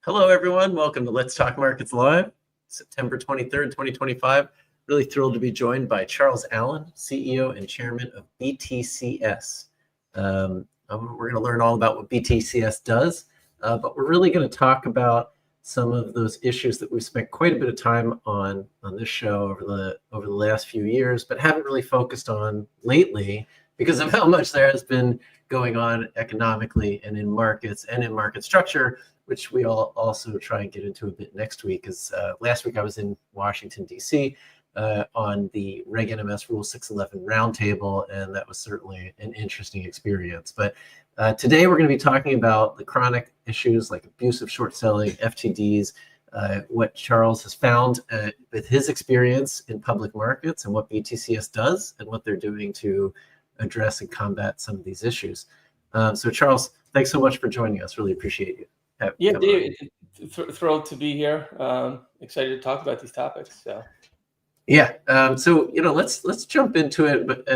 Hello, everyone. Welcome to Let's Talk Markets Live, September 23rd, 2025. Really thrilled to be joined by Charles Allen, CEO and Chairman of BTCS. We're going to learn all about what BTCS does, but we're really going to talk about some of those issues that we've spent quite a bit of time on this show over the last few years, but haven't really focused on lately because of how much there has been going on economically and in markets and in market structure, which we all also try and get into a bit next week. Because last week I was in Washington, D.C. On the Reg NMS Rule 611 roundtable, and that was certainly an interesting experience. But today we're going to be talking about the chronic issues like abusive short selling, FTDs, what Charles has found with his experience in public markets and what BTCS does and what they're doing to address and combat some of these issues. So Charles, thanks so much for joining us. Really appreciate you. David, thrilled to be here. Excited to talk about these topics. So let's jump into it, but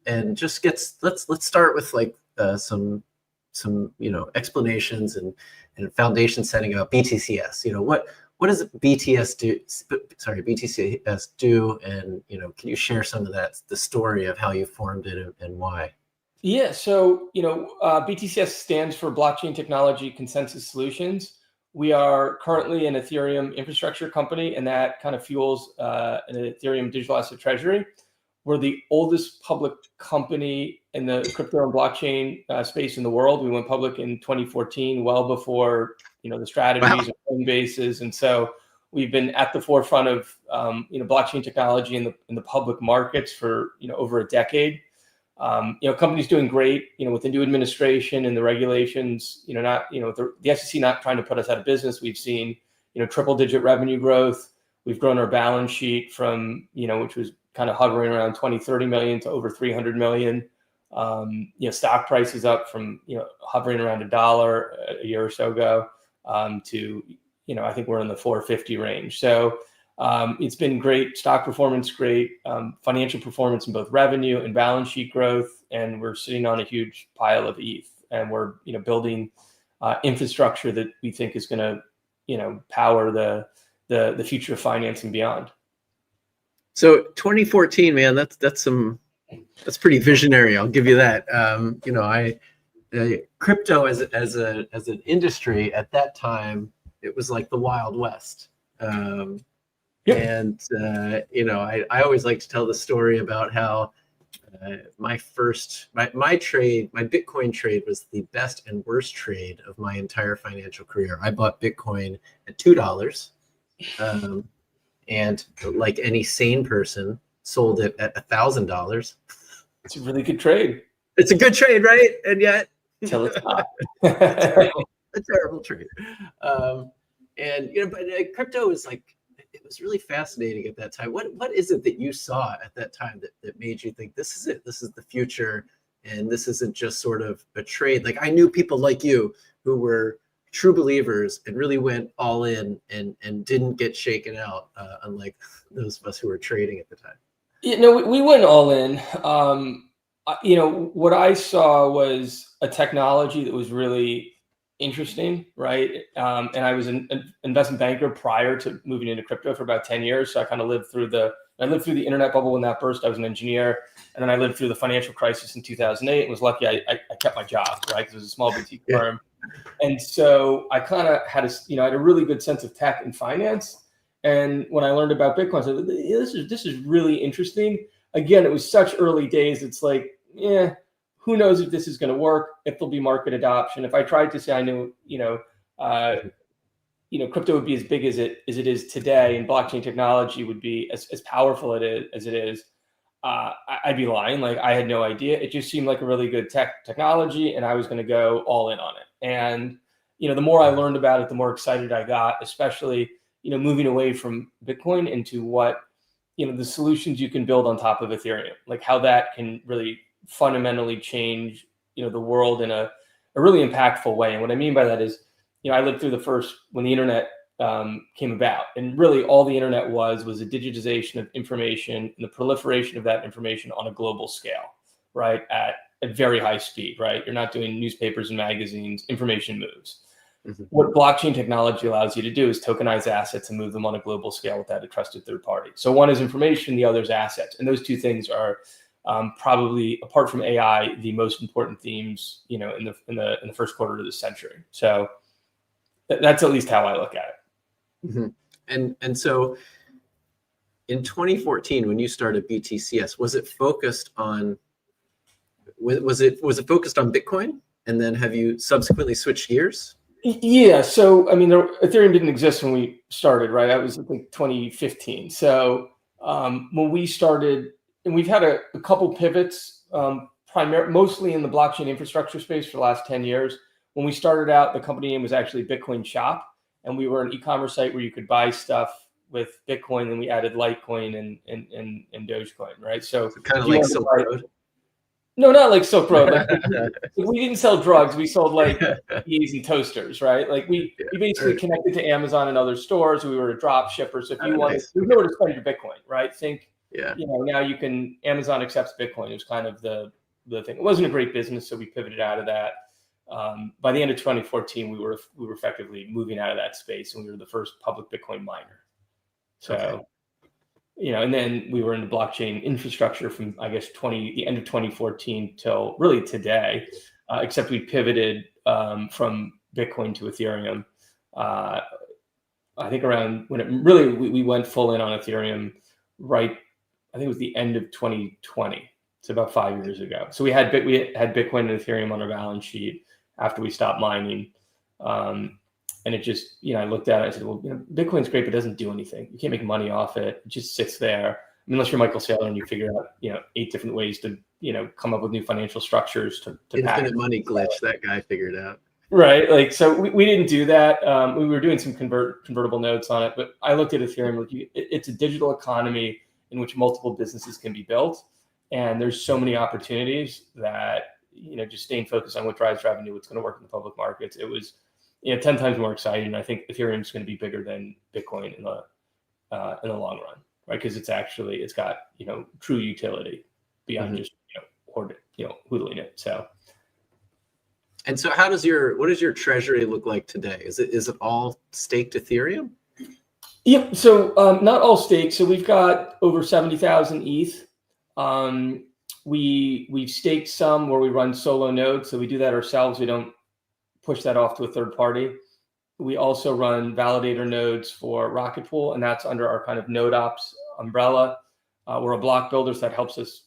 and just let's start with some explanations and foundation setting about BTCS. What does BTCS do, and can you share some of the story of how you formed it and why? Yeah, so BTCS stands for Blockchain Technology Consensus Solutions. We are currently an Ethereum infrastructure company, and that kind of fuels an Ethereum digital asset treasury. We're the oldest public company in the crypto and blockchain space in the world. We went public in 2014, well before the strategies and bases, and so we've been at the forefront of blockchain technology in the public markets for over a decade. Companies doing great, with the new administration and the regulations, the SEC not trying to put us out of business. We've seen, triple-digit revenue growth. We've grown our balance sheet from, which was kind of hovering around 20-30 million to over 300 million. Stock prices up from, hovering around $1 a year or so ago to, I think we're in the 450 range. So it's been great stock performance, great financial performance in both revenue and balance sheet growth, and we're sitting on a huge pile of ETH, and we're building infrastructure that we think is going to power the future of finance and beyond. So 2014, man, that's pretty visionary. I'll give you that. Crypto as an industry at that time, it was like the Wild West. And I always like to tell the story about how my Bitcoin trade was the best and worst trade of my entire financial career. I bought Bitcoin at $2, and like any sane person, sold it at $1,000. It's a really good trade. It's a good trade, right? And yet, until it's not. a terrible trade. But crypto is it was really fascinating at that time. What is it that you saw at that time that made you think this is it? This is the future, and this isn't just sort of a trade. Like, I knew people like you who were true believers and really went all in and didn't get shaken out, unlike those of us who were trading at the time. We went all in. What I saw was a technology that was really interesting, right? And I was an investment banker prior to moving into crypto for about 10 years. So I kind of lived through the internet bubble when that burst. I was an engineer, and then I lived through the financial crisis in 2008 and was lucky I kept my job, right? Because it was a small boutique firm. And so I kind of had I had a really good sense of tech and finance. And when I learned about Bitcoin, I said, this is really interesting. Again, it was such early days. It's like, who knows if this is going to work, if there'll be market adoption. If I tried to say I knew, crypto would be as big as it is today, and blockchain technology would be as powerful as it is, I'd be lying. Like, I had no idea. It just seemed like a really good technology, and I was going to go all in on it. And the more I learned about it, the more excited I got, especially moving away from Bitcoin into what the solutions you can build on top of Ethereum, like how that can really fundamentally change the world in a really impactful way. And what I mean by that is, I lived through when the internet came about, and really all the internet was a digitization of information and the proliferation of that information on a global scale, right? At very high speed, right? You're not doing newspapers and magazines. Information moves. What blockchain technology allows you to do is tokenize assets and move them on a global scale without a trusted third party. So one is information, the other is assets, and those two things are probably, apart from AI, the most important themes, in the first quarter of this century. So that's at least how I look at it. And so in 2014, when you started BTCS, was it focused on focused on Bitcoin? And then have you subsequently switched gears? Yeah. So, I mean, Ethereum didn't exist when we started, right? That was, I think, 2015. So when we started, and we've had a couple pivots, mostly in the blockchain infrastructure space for the last 10 years. When we started out, the company name was actually Bitcoin Shop, and we were an e-commerce site where you could buy stuff with Bitcoin, and we added Litecoin and Dogecoin, right? So kind of like Silk Road. No, not like Silk Road. Like, we didn't sell drugs. We sold like teas and toasters, right? Like we basically connected to Amazon and other stores. We were a drop shipper. So if you wanted, there's nowhere to spend your Bitcoin, right? Now you can, Amazon accepts Bitcoin. It was kind of the thing. It wasn't a great business, so we pivoted out of that. By the end of 2014, we were effectively moving out of that space, and we were the first public Bitcoin miner. So. And then we were in the blockchain infrastructure from, I guess, the end of 2014 till really today, except we pivoted from Bitcoin to Ethereum. I think around when it really, we went full in on Ethereum, right? I think it was the end of 2020. It's about 5 years ago. So we had Bitcoin and Ethereum on our balance sheet after we stopped mining. And it just, I looked at it, I said, well, Bitcoin's great, but it doesn't do anything. You can't make money off it. It just sits there. I mean, unless you're Michael Saylor and you figure out, 8 different ways to, come up with new financial structures to infinite money glitch that guy figured out. Right. Like, so we didn't do that. We were doing some convertible notes on it, but I looked at Ethereum. Like, it's a digital economy in which multiple businesses can be built. And there's so many opportunities that, just staying focused on what drives revenue, what's going to work in the public markets. It was 10 times more exciting. I think Ethereum is going to be bigger than Bitcoin in the long run, right? Because it's got true utility beyond just hoodling it. So. And so, what does your treasury look like today? Is it all staked Ethereum? Yep. So not all staked. So we've got over 70,000 ETH. We've staked some where we run solo nodes. So we do that ourselves. We don't push that off to a third party. We also run validator nodes for Rocket Pool, and that's under our kind of node ops umbrella. We're a block builder, so that helps us,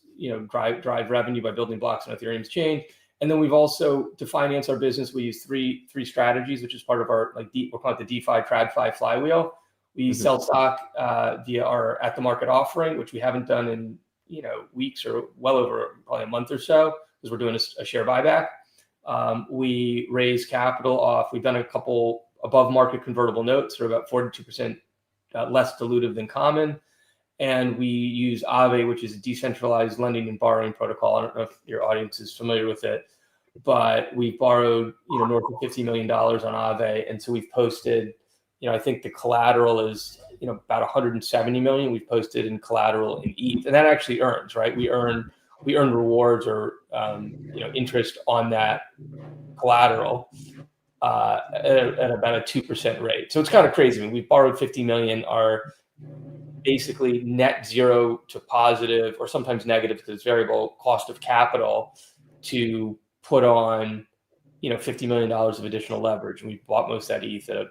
drive revenue by building blocks on Ethereum's chain. And then we've also, to finance our business, we use three strategies, which is part of our we're calling it the DeFi TradFi flywheel. We sell stock via our at the market offering, which we haven't done in weeks or well over probably a month or so, because we're doing a share buyback. We raise capital off. We've done a couple above market convertible notes that are about 42% less dilutive than common. And we use Aave, which is a decentralized lending and borrowing protocol. I don't know if your audience is familiar with it, but we borrowed, north of $50 million on Aave. And so we've posted, I think the collateral is, about 170 million. We've posted in collateral in ETH, and that actually earns, right? We earn rewards or interest on that collateral at about a 2% rate. So it's kind of crazy. I mean, we borrowed 50 million, are basically net zero to positive, or sometimes negative because it's variable cost of capital, to put on $50 million of additional leverage. And we bought most of that ETH at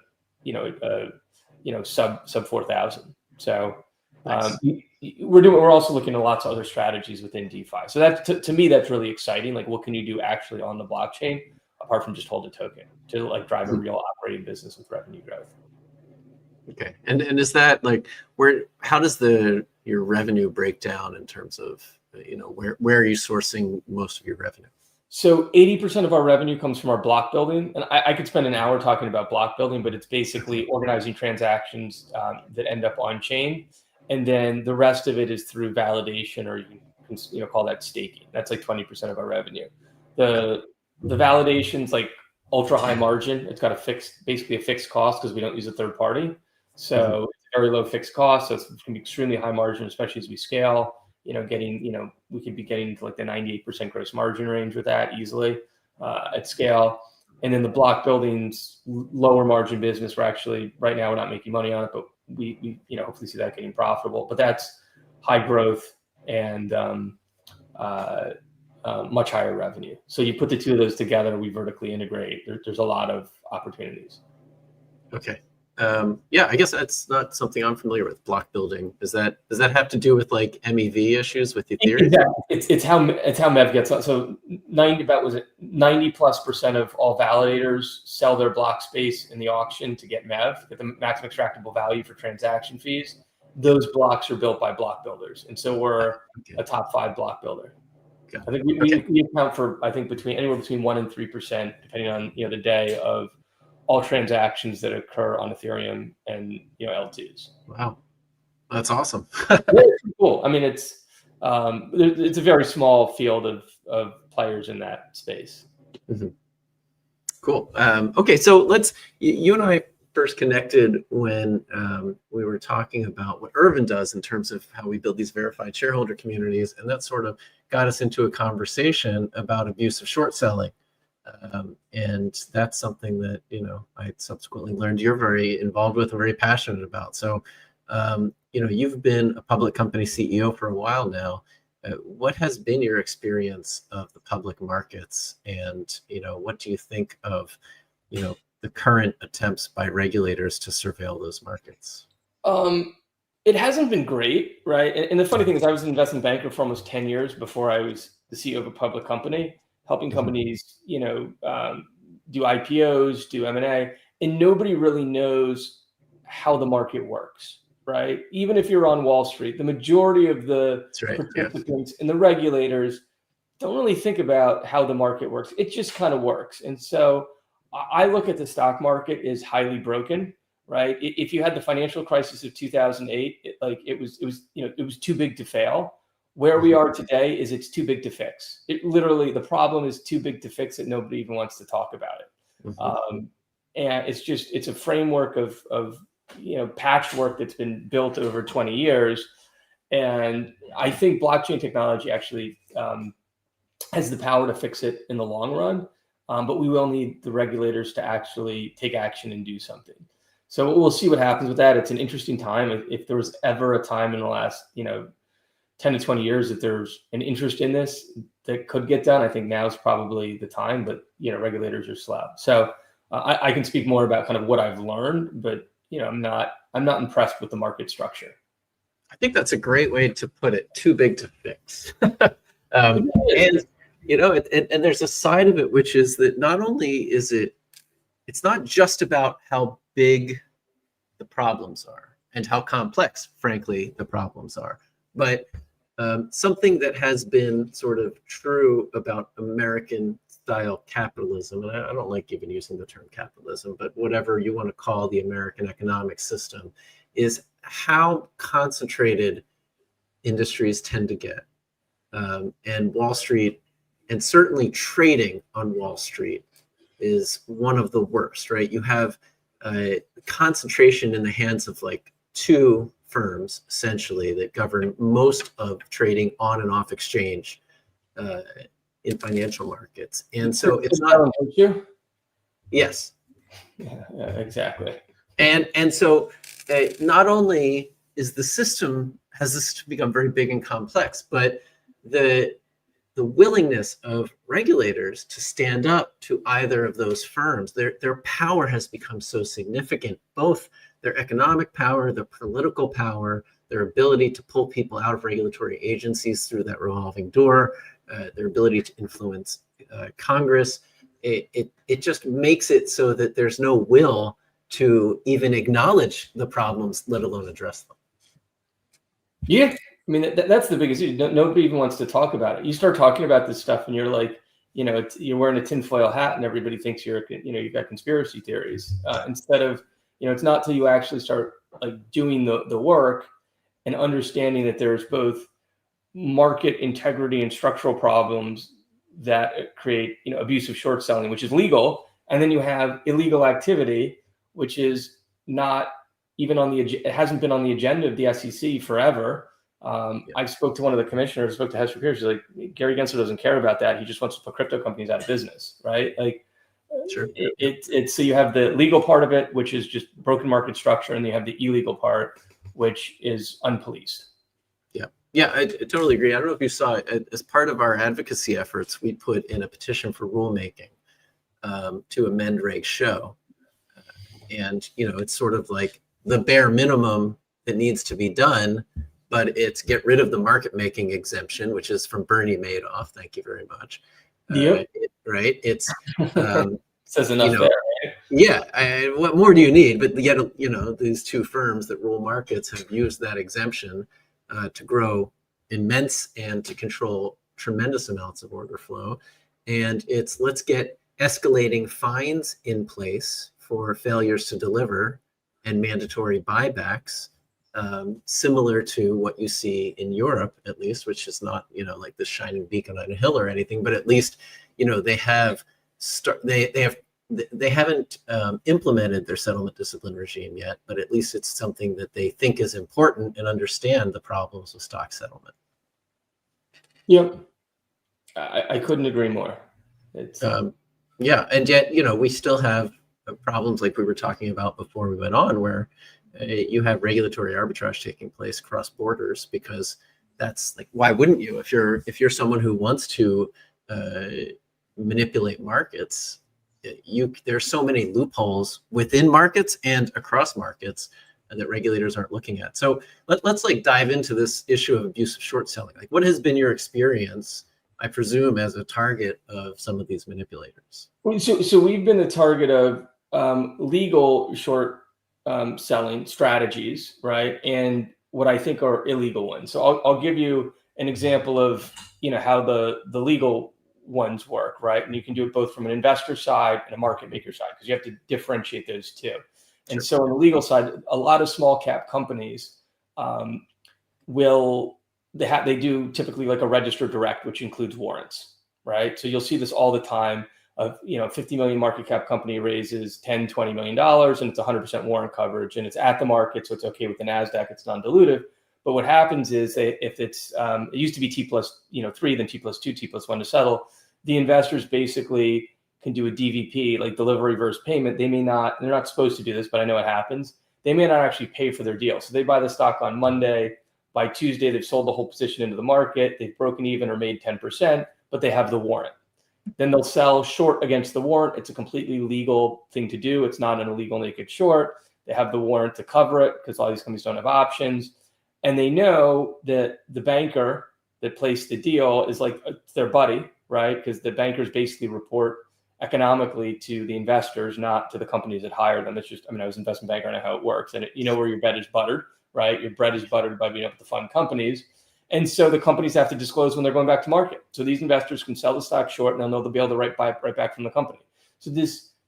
sub 4,000. So nice. We're also looking at lots of other strategies within DeFi. So that to me, that's really exciting. Like, what can you do actually on the blockchain apart from just hold a token to drive a real operating business with revenue growth? Okay. And is that how does your revenue break down in terms of, where are you sourcing most of your revenue? So 80% of our revenue comes from our block building. And I could spend an hour talking about block building, but it's basically organizing transactions that end up on chain. And then the rest of it is through validation, or you can call that staking. That's like 20% of our revenue. The validation's like ultra high margin. It's got basically a fixed cost because we don't use a third party. So it's very low fixed cost. So it's going to be extremely high margin, especially as we scale. We could be getting to like the 98% gross margin range with that easily at scale. And then the block building's lower margin business, we're actually right now we're not making money on it, but we hopefully see that getting profitable. But that's high growth and much higher revenue. So you put the two of those together, we vertically integrate. There's a lot of opportunities. Okay. Yeah, I guess that's not something I'm familiar with. Block building. Does that have to do with like MEV issues with Ethereum? Exactly. It's how MEV gets on. So 90+% of all validators sell their block space in the auction to get MEV, get the maximum extractable value for transaction fees. Those blocks are built by block builders, and so we're a top 5 block builder. I think we account for anywhere between 1% and 3%, depending on the day, of all transactions that occur on Ethereum and L2s. Wow, that's awesome. Cool. I mean, it's a very small field of players in that space. Mm-hmm. Cool. Okay, so you and I first connected when we were talking about what Irvin does in terms of how we build these verified shareholder communities, and that sort of got us into a conversation about abusive short selling. And that's something that, I subsequently learned you're very involved with and very passionate about. So, you've been a public company CEO for a while now. What has been your experience of the public markets? And, what do you think of, the current attempts by regulators to surveil those markets? It hasn't been great, right? And the funny thing is I was an investment banker for almost 10 years before I was the CEO of a public company, helping companies, do IPOs, do M&A, and nobody really knows how the market works, right? Even if you're on Wall Street, the majority of the participants and the regulators don't really think about how the market works. It just kind of works. And so I look at the stock market as highly broken, right? If you had the financial crisis of 2008, it was too big to fail. Where we are today is it's too big to fix. The problem is too big to fix that nobody even wants to talk about it. And it's a framework of patchwork that's been built over 20 years. And I think blockchain technology actually has the power to fix it in the long run. But we will need the regulators to actually take action and do something. So we'll see what happens with that. It's an interesting time. If there was ever a time in the last, 10 to 20 years that there's an interest in this that could get done, I think now is probably the time, but, regulators are slow. So I can speak more about kind of what I've learned, but, I'm not impressed with the market structure. I think that's a great way to put it. Too big to fix. And there's a side of it, which is that not only is it's not just about how big the problems are and how complex, frankly, the problems are, but something that has been sort of true about American-style capitalism, and I don't like even using the term capitalism, but whatever you want to call the American economic system, is how concentrated industries tend to get. And Wall Street, and certainly trading on Wall Street, is one of the worst, right? You have concentration in the hands of like 2 firms, essentially, that govern most of trading on and off exchange in financial markets. And so it's not... Yes. Yeah, exactly. And so not only has the system become very big and complex, but the willingness of regulators to stand up to either of those firms, their power has become so significant, both their economic power, their political power, their ability to pull people out of regulatory agencies through that revolving door, their ability to influence Congress. It just makes it so that there's no will to even acknowledge the problems, let alone address them. Yeah. I mean, that's the biggest issue. Nobody even wants to talk about it. You start talking about this stuff and you're like, you're wearing a tinfoil hat and everybody thinks you've got conspiracy theories. Instead of, it's not till you actually start like doing the work and understanding that there's both market integrity and structural problems that create, abusive short selling, which is legal. And then you have illegal activity, which is not even it hasn't been on the agenda of the SEC forever. I spoke to one of the commissioners, spoke to Hester Pierce. She's like, Gary Gensler doesn't care about that. He just wants to put crypto companies out of business, right? Like, Sure. So you have the legal part of it, which is just broken market structure, and you have the illegal part, which is unpoliced. Yeah, I totally agree. I don't know if you saw it. As part of our advocacy efforts, we put in a petition for rulemaking to amend Reg Show. And, it's sort of like the bare minimum that needs to be done, but it's get rid of the market making exemption, which is from Bernie Madoff. Thank you very much. Yep. Right? It's says enough there. Right? Yeah. What more do you need? But yet, these two firms that rule markets have used that exemption to grow immense and to control tremendous amounts of order flow. And let's get escalating fines in place for failures to deliver and mandatory buybacks, similar to what you see in Europe, at least, which is not, like the shining beacon on a hill or anything, but at least, they haven't implemented their settlement discipline regime yet, but at least it's something that they think is important and understand the problems with stock settlement. Yep. I couldn't agree more. It's yeah, and yet, we still have problems like we were talking about before we went on, where you have regulatory arbitrage taking place across borders, because that's like, why wouldn't you? If you're someone who wants to manipulate markets, there's so many loopholes within markets and across markets that regulators aren't looking at. So let's like dive into this issue of abusive short selling. Like, what has been your experience, I presume, as a target of some of these manipulators? So we've been the target of legal short selling strategies, right? And what I think are illegal ones. So I'll give you an example of how the legal ones work, right? And you can do it both from an investor side and a market maker side, because you have to differentiate those two. And so on the legal side, a lot of small cap companies they do typically like a registered direct, which includes warrants, right? So you'll see this all the time. Of 50 million market cap company raises $10-20 million, and it's 100% warrant coverage, and it's at the market, so it's okay with the Nasdaq. It's non-dilutive. But what happens is, if it's it used to be T+3, then T+2, T+1 to settle, the investors basically can do a DVP, like delivery versus payment. They're not supposed to do this, but I know it happens. They may not actually pay for their deal. So they buy the stock on Monday. By Tuesday, they've sold the whole position into the market. They've broken even or made 10%, but they have the warrant. Then they'll sell short against the warrant. It's a completely legal thing to do. It's not an illegal naked short. They have the warrant to cover it, because all these companies don't have options. And they know that the banker that placed the deal is like their buddy, right? Because the bankers basically report economically to the investors, not to the companies that hire them. It's just, I was an investment banker, I know how it works. And where your bread is buttered, right? Your bread is buttered by being able to fund companies. And so the companies have to disclose when they're going back to market. So these investors can sell the stock short, and they'll be able to buy right back from the company. So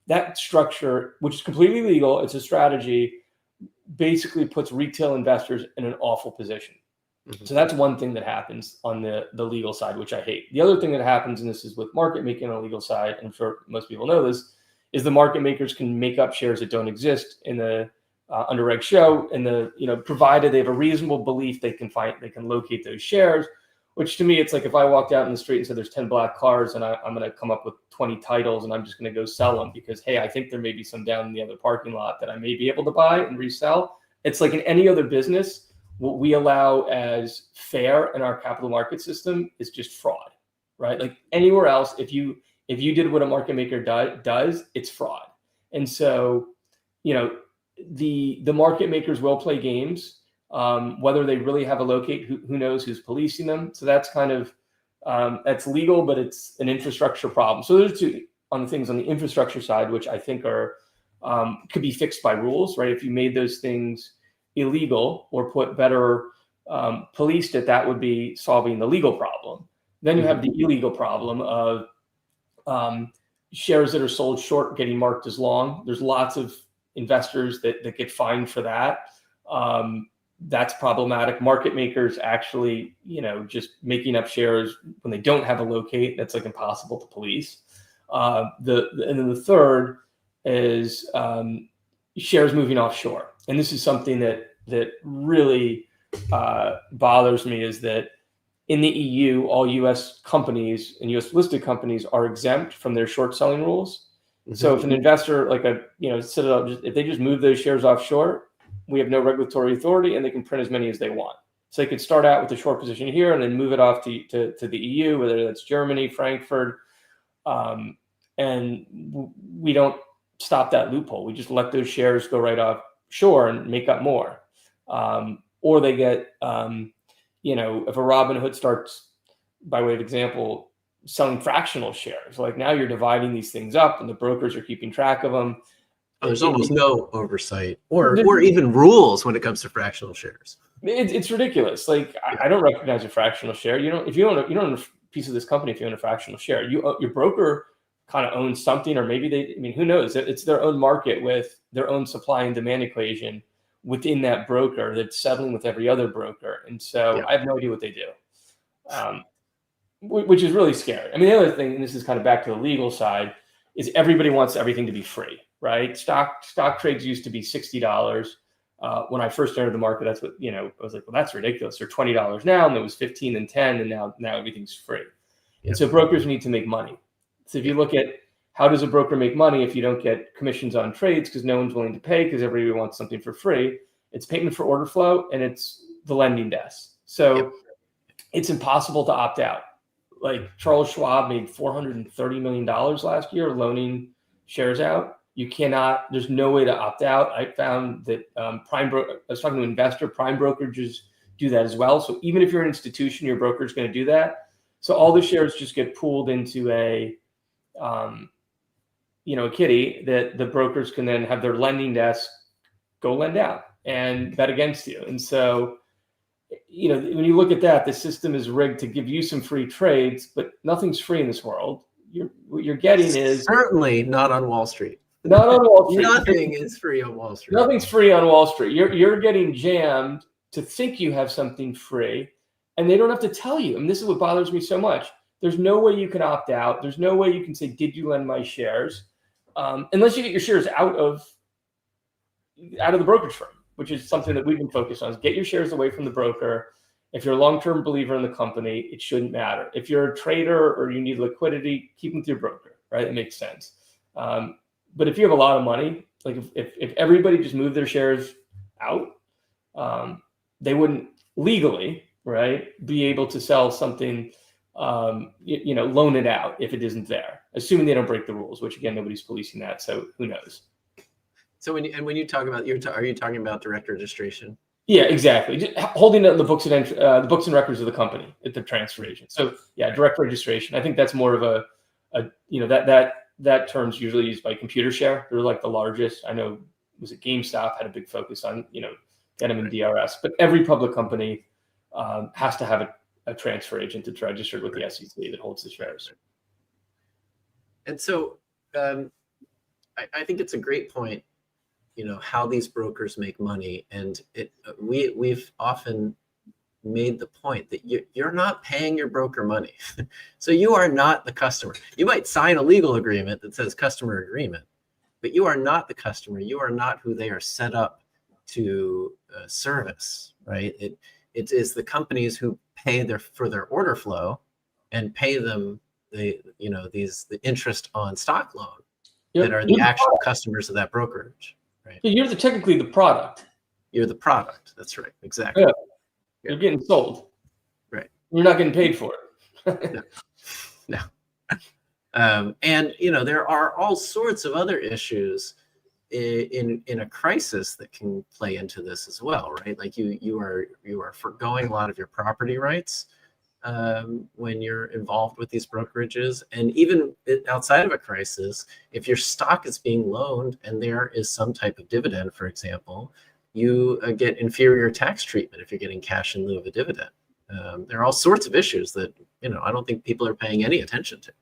that structure, which is completely legal, it's a strategy, basically puts retail investors in an awful position. Mm-hmm. So that's one thing that happens on the legal side, which I hate. The other thing that happens, and this is with market making on the legal side, and I'm sure most people know this, is the market makers can make up shares that don't exist in the under Reg Show, and provided they have a reasonable belief they can locate those shares. Which to me, it's like if I walked out in the street and said there's 10 black cars, and I'm going to come up with 20 titles, and I'm just going to go sell them because, hey, I think there may be some down in the other parking lot that I may be able to buy and resell. It's like in any other business, what we allow as fair in our capital market system is just fraud, right? Like anywhere else, if you did what a market maker does, it's fraud. And so, the market makers will play games. Whether they really have a locate, who knows who's policing them. So that's kind of, that's legal, but it's an infrastructure problem. So there's two on the things on the infrastructure side, which I think are, could be fixed by rules, right? If you made those things illegal or put better, policed it, that would be solving the legal problem. Then you have the illegal problem of shares that are sold short getting marked as long. There's lots of investors that get fined for that. That's problematic. Market makers actually, just making up shares when they don't have a locate, that's like impossible to police. And then the third is shares moving offshore. And this is something that really bothers me, is that in the EU, all US companies and US listed companies are exempt from their short selling rules. So if an investor like Citadel, if they just move those shares offshore, we have no regulatory authority and they can print as many as they want. So they could start out with a short position here and then move it off to the EU, whether that's Germany, Frankfurt. And we don't stop that loophole. We just let those shares go right offshore and make up more. Or they get, if a Robinhood starts, by way of example, selling fractional shares, like now you're dividing these things up and the brokers are keeping track of them. Oh, there's almost no oversight or even rules when it comes to fractional shares. It's ridiculous. Like I don't recognize a fractional share. You don't own a piece of this company if you own a fractional share. Your broker kind of owns something, or maybe who knows? It's their own market with their own supply and demand equation within that broker that's settling with every other broker. And so I have no idea what they do. Which is really scary. I mean, the other thing, and this is kind of back to the legal side, is everybody wants everything to be free, right? Stock trades used to be $60. When I first entered the market, that's what, I was like, well, that's ridiculous. They're $20 now, and it was 15 and 10, and now everything's free. And so brokers need to make money. So if you look at how does a broker make money if you don't get commissions on trades because no one's willing to pay because everybody wants something for free, it's payment for order flow and it's the lending desk. So it's impossible to opt out. Like Charles Schwab made $430 million last year loaning shares out. You cannot, there's no way to opt out. I found that I was talking to an investor, prime brokerages do that as well. So even if you're an institution, your broker is going to do that. So all the shares just get pooled into a kitty that the brokers can then have their lending desk go lend out and bet against you. And so, when you look at that, the system is rigged to give you some free trades, but nothing's free in this world. What you're getting is certainly not on Wall Street. Not on Wall Street. Nothing is free on Wall Street. Nothing's free on Wall Street. You're getting jammed to think you have something free, and they don't have to tell you. And this is what bothers me so much. There's no way you can opt out. There's no way you can say, "Did you lend my shares?" Unless you get your shares out of the brokerage firm, which is something that we've been focused on. Is get your shares away from the broker. If you're a long-term believer in the company, it shouldn't matter. If you're a trader or you need liquidity, keep them with your broker. Right? It makes sense. But if you have a lot of money, like if everybody just moved their shares out, they wouldn't legally, right, be able to sell something, loan it out if it isn't there, assuming they don't break the rules, which again, nobody's policing that. So who knows? So when you talk about, are you talking about direct registration? Yeah, exactly. Just holding it in the books and records of the company at the transfer agent. So yeah, direct registration. I think that's more of that term's usually used by ComputerShare. They're like the largest. I know, was it GameStop had a big focus on, get them in DRS, but every public company has to have a transfer agent that's registered with the SEC that holds the shares. And so I think it's a great point, how these brokers make money. And we've often made the point that you're not paying your broker money. So you are not the customer. You might sign a legal agreement that says customer agreement, but you are not the customer. You are not who they are set up to service, right? It is the companies who pay for their order flow and pay them the interest on stock loan that are the actual customers of that brokerage, right? You're technically the product. You're the product. That's right. Exactly. Yeah. You're getting sold. Right. You're not getting paid for it. No. And there are all sorts of other issues in a crisis that can play into this as well, right? Like you are forgoing a lot of your property rights when you're involved with these brokerages. And even outside of a crisis, if your stock is being loaned and there is some type of dividend, for example, you get inferior tax treatment if you're getting cash in lieu of a dividend. There are all sorts of issues that, I don't think people are paying any attention to.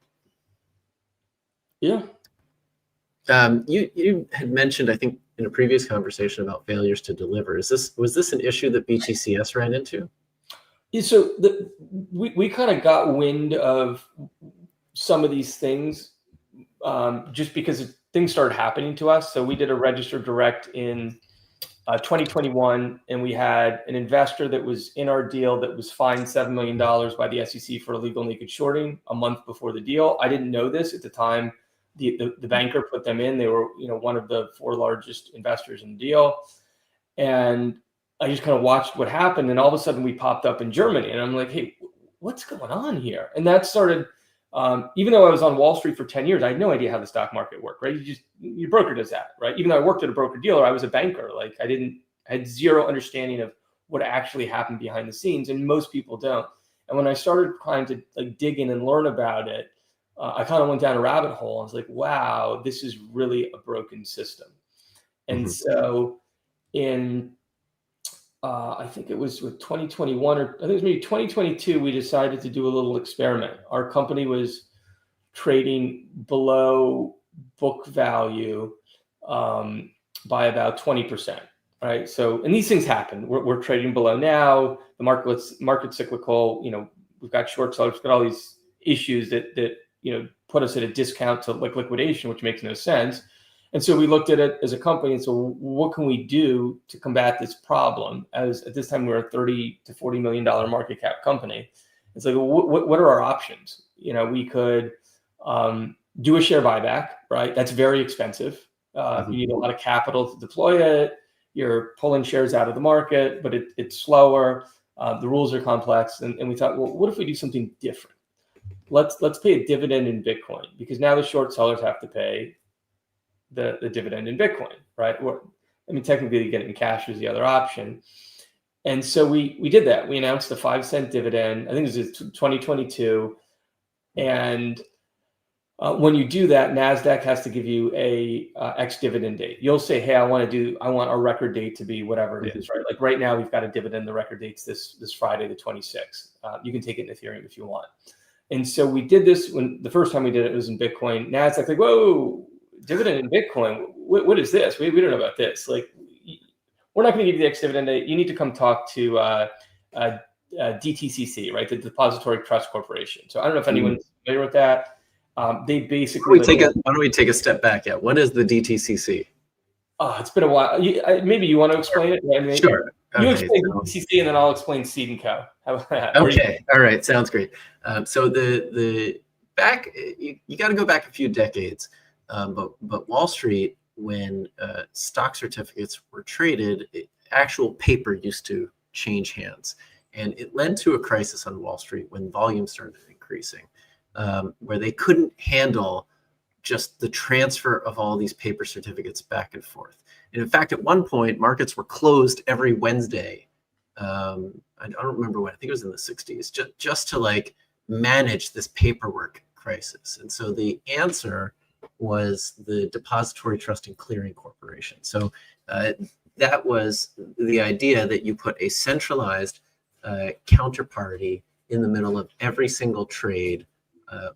Yeah. You had mentioned, I think, in a previous conversation about failures to deliver. Was this an issue that BTCS ran into? Yeah, so we kind of got wind of some of these things just because things started happening to us. So we did a registered direct in 2021, and we had an investor that was in our deal that was fined $7 million by the SEC for illegal naked shorting a month before the deal. I didn't know this at the time. the banker put them in. They were, one of the 4 largest investors in the deal. And I just kind of watched what happened. And all of a sudden we popped up in Germany, and I'm like, hey, what's going on here? And that started, even though I was on Wall Street for 10 years, I had no idea how the stock market worked, right? Your broker does that, right? Even though I worked at a broker dealer, I was a banker. Like I had zero understanding of what actually happened behind the scenes. And most people don't. And when I started trying to like dig in and learn about it, I kind of went down a rabbit hole. I was like, wow, this is really a broken system. And so in, I think it was with 2021, or I think it was maybe 2022, we decided to do a little experiment. Our company was trading below book value by about 20%. Right. So, and these things happen. We're trading below now. The market's cyclical. We've got short sellers, we've got all these issues that put us at a discount to like liquidation, which makes no sense. And so we looked at it as a company and so what can we do to combat this problem? As at this time we were a $30 to $40 million market cap company. It's like, what are our options? We could do a share buyback, right? That's very expensive. You need a lot of capital to deploy it. You're pulling shares out of the market, but it's slower. The rules are complex. And we thought, well, what if we do something different? Let's pay a dividend in Bitcoin, because now the short sellers have to pay the dividend in Bitcoin, right? Technically get it in cash was the other option. And so we did that. We announced a 5-cent dividend. I think it was 2022. And when you do that, NASDAQ has to give you a ex-dividend date. You'll say, hey, I want our record date to be whatever it is, right? Like right now, we've got a dividend. The record date's this Friday, the 26th. You can take it in Ethereum if you want. And so we did this when the first time we did it was in Bitcoin. NASDAQ's like, whoa, dividend in Bitcoin. What is this? We don't know about this. Like, we're not going to give you the ex-dividend date. You need to come talk to DTCC, right? The Depository Trust Corporation. So I don't know if anyone's familiar with that. They basically. Why don't we take a step back? Yeah. What is the DTCC? Oh, it's been a while. Maybe you want to explain it? Sure. You explain DTCC and then I'll explain Seed & Co. How about that? Okay. All right. Sounds great. So the back, you got to go back a few decades. But Wall Street, when stock certificates were traded, actual paper used to change hands. And it led to a crisis on Wall Street when volume started increasing, where they couldn't handle just the transfer of all these paper certificates back and forth. And in fact, at one point, markets were closed every Wednesday. I don't remember when, I think it was in the 60s, just to like manage this paperwork crisis. And so the answer was the Depository Trust and Clearing Corporation. So that was the idea that you put a centralized counterparty in the middle of every single trade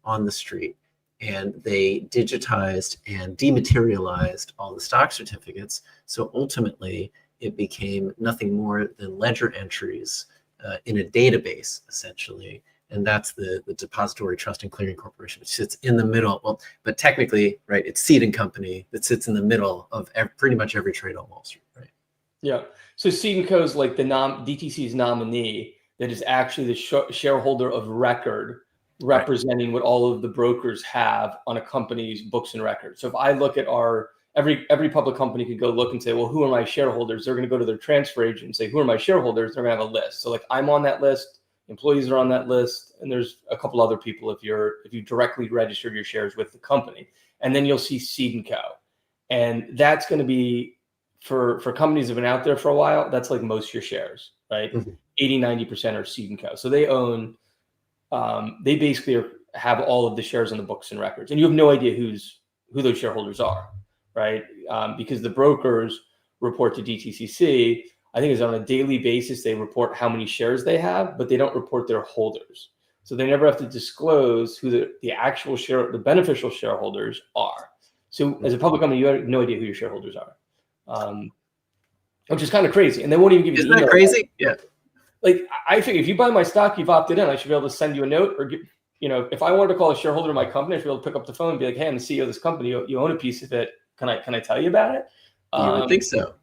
on the street. And they digitized and dematerialized all the stock certificates. So ultimately, it became nothing more than ledger entries in a database, essentially. And that's the Depository Trust and Clearing Corporation, which sits in the middle. Well, but technically, right, it's Seed & Company that sits in the middle of pretty much every trade on Wall Street, right? Yeah. So Seed & Co is like the DTC's nominee that is actually the shareholder of record, representing what all of the brokers have on a company's books and records. So if I look at every public company could go look and say, well, who are my shareholders? They're going to go to their transfer agent and say, who are my shareholders? They're going to have a list. So like I'm on that list, employees are on that list, and there's a couple other people if you directly registered your shares with the company. And then you'll see Seed & Co. And that's going to be for companies that have been out there for a while, that's like most of your shares, right? 80-90% are Seed & Co. So they own they basically have all of the shares on the books and records, and you have no idea who those shareholders are, right? Because the brokers report to DTCC. I think it's on a daily basis. They report how many shares they have, but they don't report their holders. So they never have to disclose who the actual the beneficial shareholders are. So as a public company, you have no idea who your shareholders are, which is kind of crazy. And they won't even give you. Isn't that crazy? Yeah. Like I think if you buy my stock, you've opted in. I should be able to send you a note, or if I wanted to call a shareholder of my company, I should be able to pick up the phone and be like, "Hey, I'm the CEO of this company. You own a piece of it. Can I tell you about it?" You would think so.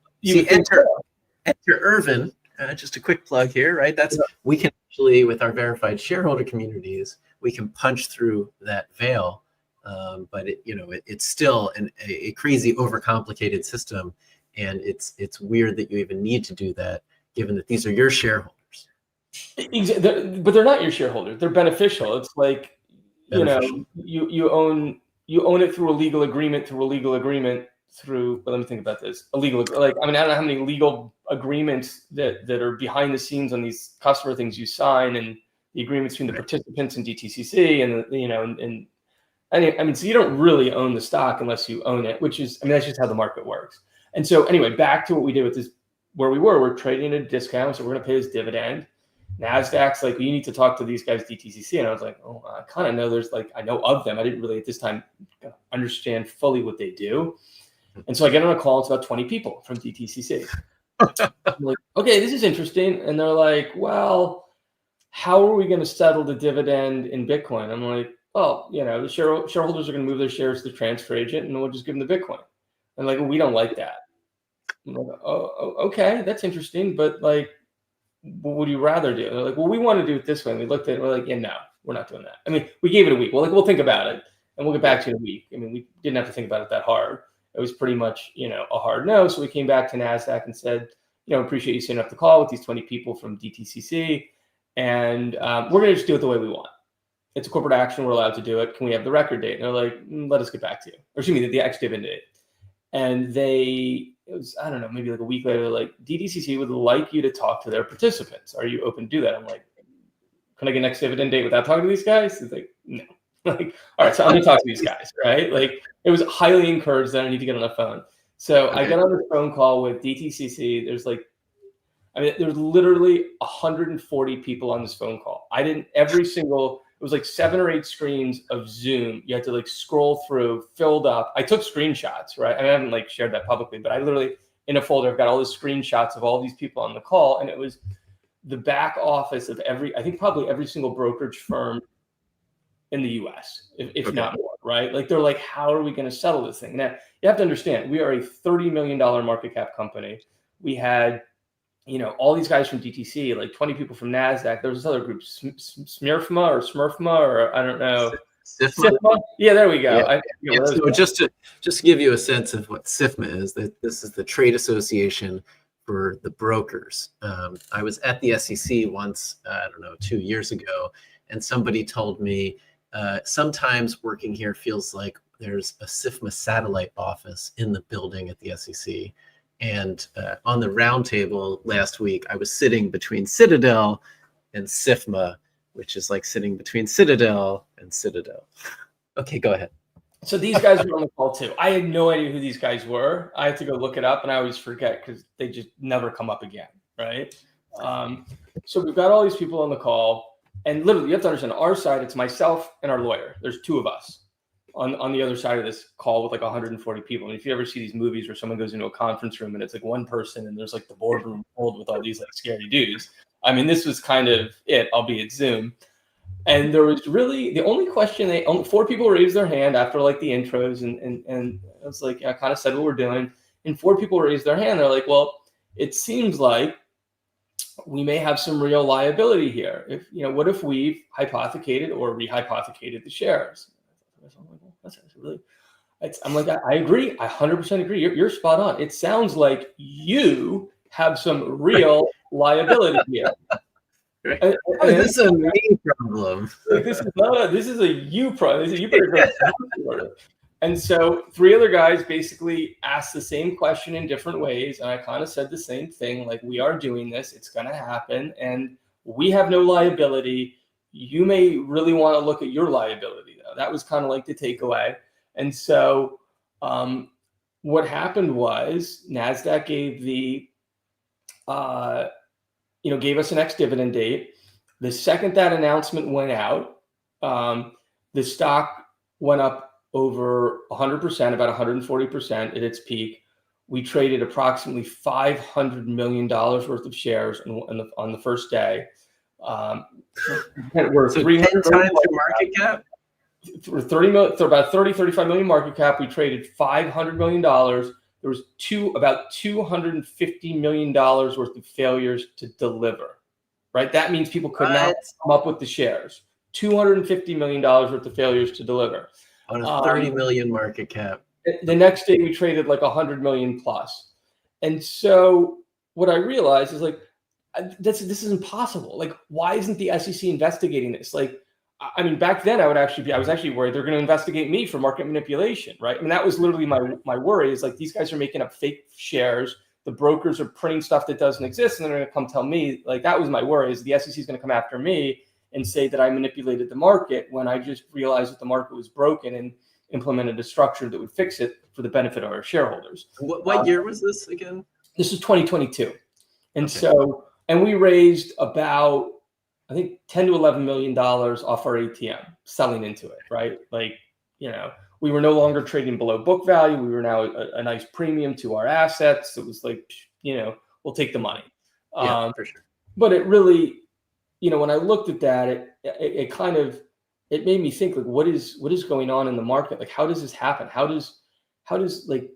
Enter Irvin. Just a quick plug here, right? We can actually, with our verified shareholder communities, we can punch through that veil but it's still a crazy overcomplicated system, and it's weird that you even need to do that, given that these are your shareholders. But they're not your shareholders. They're beneficial. It's like Beneficial. you own it through a legal agreement. Let me think about this. I don't know how many legal agreements that are behind the scenes on these customer things you sign, and the agreements between the participants in DTCC, and so you don't really own the stock unless you own it, which is, that's just how the market works. And so anyway, back to what we did with this, we're trading at a discount, so we're going to pay this dividend. NASDAQ's like, you need to talk to these guys, DTCC. And I was like, oh, I kind of know I know of them. I didn't really at this time understand fully what they do. And so I get on a call, it's about 20 people from DTCC. I'm like, okay, this is interesting. And they're like, well, how are we going to settle the dividend in Bitcoin? I'm like, well, the shareholders are going to move their shares to the transfer agent, and we'll just give them the Bitcoin. And like, well, we don't like that. I'm like, oh, okay, that's interesting. But like, what would you rather do? And they're like, well, we want to do it this way. And we looked at it, we're like, yeah, no, we're not doing that. We gave it a week. We'll think about it, and we'll get back to you in a week. We didn't have to think about it that hard. It was pretty much, a hard no. So we came back to NASDAQ and said, appreciate you setting up the call with these 20 people from DTCC. And we're going to just do it the way we want. It's a corporate action. We're allowed to do it. Can we have the record date? And they're like, let us get back to you. Or excuse me, the ex-dividend date. And it was, I don't know, maybe like a week later, like, DTCC would like you to talk to their participants. Are you open to do that? I'm like, can I get an ex-dividend date without talking to these guys? He's like, no. Like, all right, so I'm going to talk to these guys, right? Like, it was highly encouraged that I need to get on the phone. So okay. I got on this phone call with DTCC. There's literally 140 people on this phone call. It was like 7 or 8 screens of Zoom. You had to like scroll through, filled up. I took screenshots, right? I haven't like shared that publicly, but I literally, in a folder, I've got all the screenshots of all these people on the call. And it was the back office of probably every single brokerage firm in the US, if okay. not more, right? Like, they're like, how are we going to settle this thing? Now, you have to understand, we are a $30 million market cap company. We had, all these guys from DTC, like 20 people from NASDAQ. There was this other group, Smurfma, or I don't know. SIFMA? Yeah, there we go. Yeah. So just to give you a sense of what SIFMA is, that this is the trade association for the brokers. I was at the SEC once, 2 years ago, and somebody told me, sometimes working here feels like there's a SIFMA satellite office in the building at the SEC. And on the roundtable last week, I was sitting between Citadel and SIFMA, which is like sitting between Citadel and Citadel. Okay, go ahead. So these guys were on the call too. I had no idea who these guys were. I had to go look it up, and I always forget because they just never come up again, right? So we've got all these people on the call, and literally, you have to understand, on our side, it's myself and our lawyer. There's 2 of us on the other side of this call with like 140 people. And if you ever see these movies where someone goes into a conference room and it's like one person and there's like the boardroom filled with all these like scary dudes. This was kind of it, albeit Zoom. And there was really the only question, 4 people raised their hand after like the intros, and I was like, I kind of said what we're doing. And 4 people raised their hand. They're like, well, it seems like we may have some real liability here. What if we've hypothecated or rehypothecated the shares? I'm like, well, that's really. I'm like, I agree. I 100% agree. You're spot on. It sounds like you have some real liability here. Right. This is a me problem. Like, this is a you problem. This is, you better go. And so 3 other guys basically asked the same question in different ways. And I kind of said the same thing, like, we are doing this. It's going to happen. And we have no liability. You may really want to look at your liability, though. That was kind of like the takeaway. And so what happened was NASDAQ gave us an ex-dividend date. The second that announcement went out, the stock went up over 100%, about 140% at its peak. We traded approximately $500 million worth of shares on the first day. We're so 300 times your market cap. For about 35 million market cap. We traded $500 million. There was about $250 million worth of failures to deliver. Right, that means people could not come up with the shares. $250 million worth of failures to deliver. On a 30 million market cap. The next day we traded like 100 million plus. And so what I realized is like, this is impossible. Like, why isn't the SEC investigating this? Like, I mean, back then I was actually worried they're going to investigate me for market manipulation, right? I mean, that was literally my worry, is like, these guys are making up fake shares. The brokers are printing stuff that doesn't exist, and they're going to come tell me. Like, that was my worry, is the SEC is going to come after me and say that I manipulated the market, when I just realized that the market was broken and implemented a structure that would fix it for the benefit of our shareholders. What year was this again? This is 2022. And Okay. so, and we raised about, I think, $10 to $11 million off our ATM, selling into it, right? Like, we were no longer trading below book value. We were now a nice premium to our assets. It was like, we'll take the money. Yeah, for sure. But it really, when I looked at that, it made me think, like, what is going on in the market? Like, how does this happen? How does like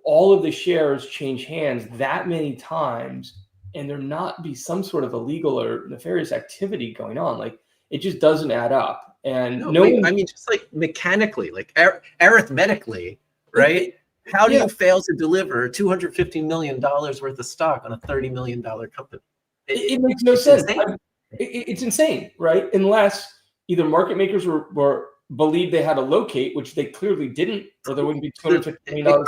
all of the shares change hands that many times, and there not be some sort of illegal or nefarious activity going on? Like, it just doesn't add up. And I mean, just like mechanically, like arithmetically, right? How do you fail to deliver $250 million worth of stock on a $30 million company? It makes no sense. Insane. It's insane, right? Unless either market makers were believed they had to locate, which they clearly didn't, or there wouldn't be $250 million.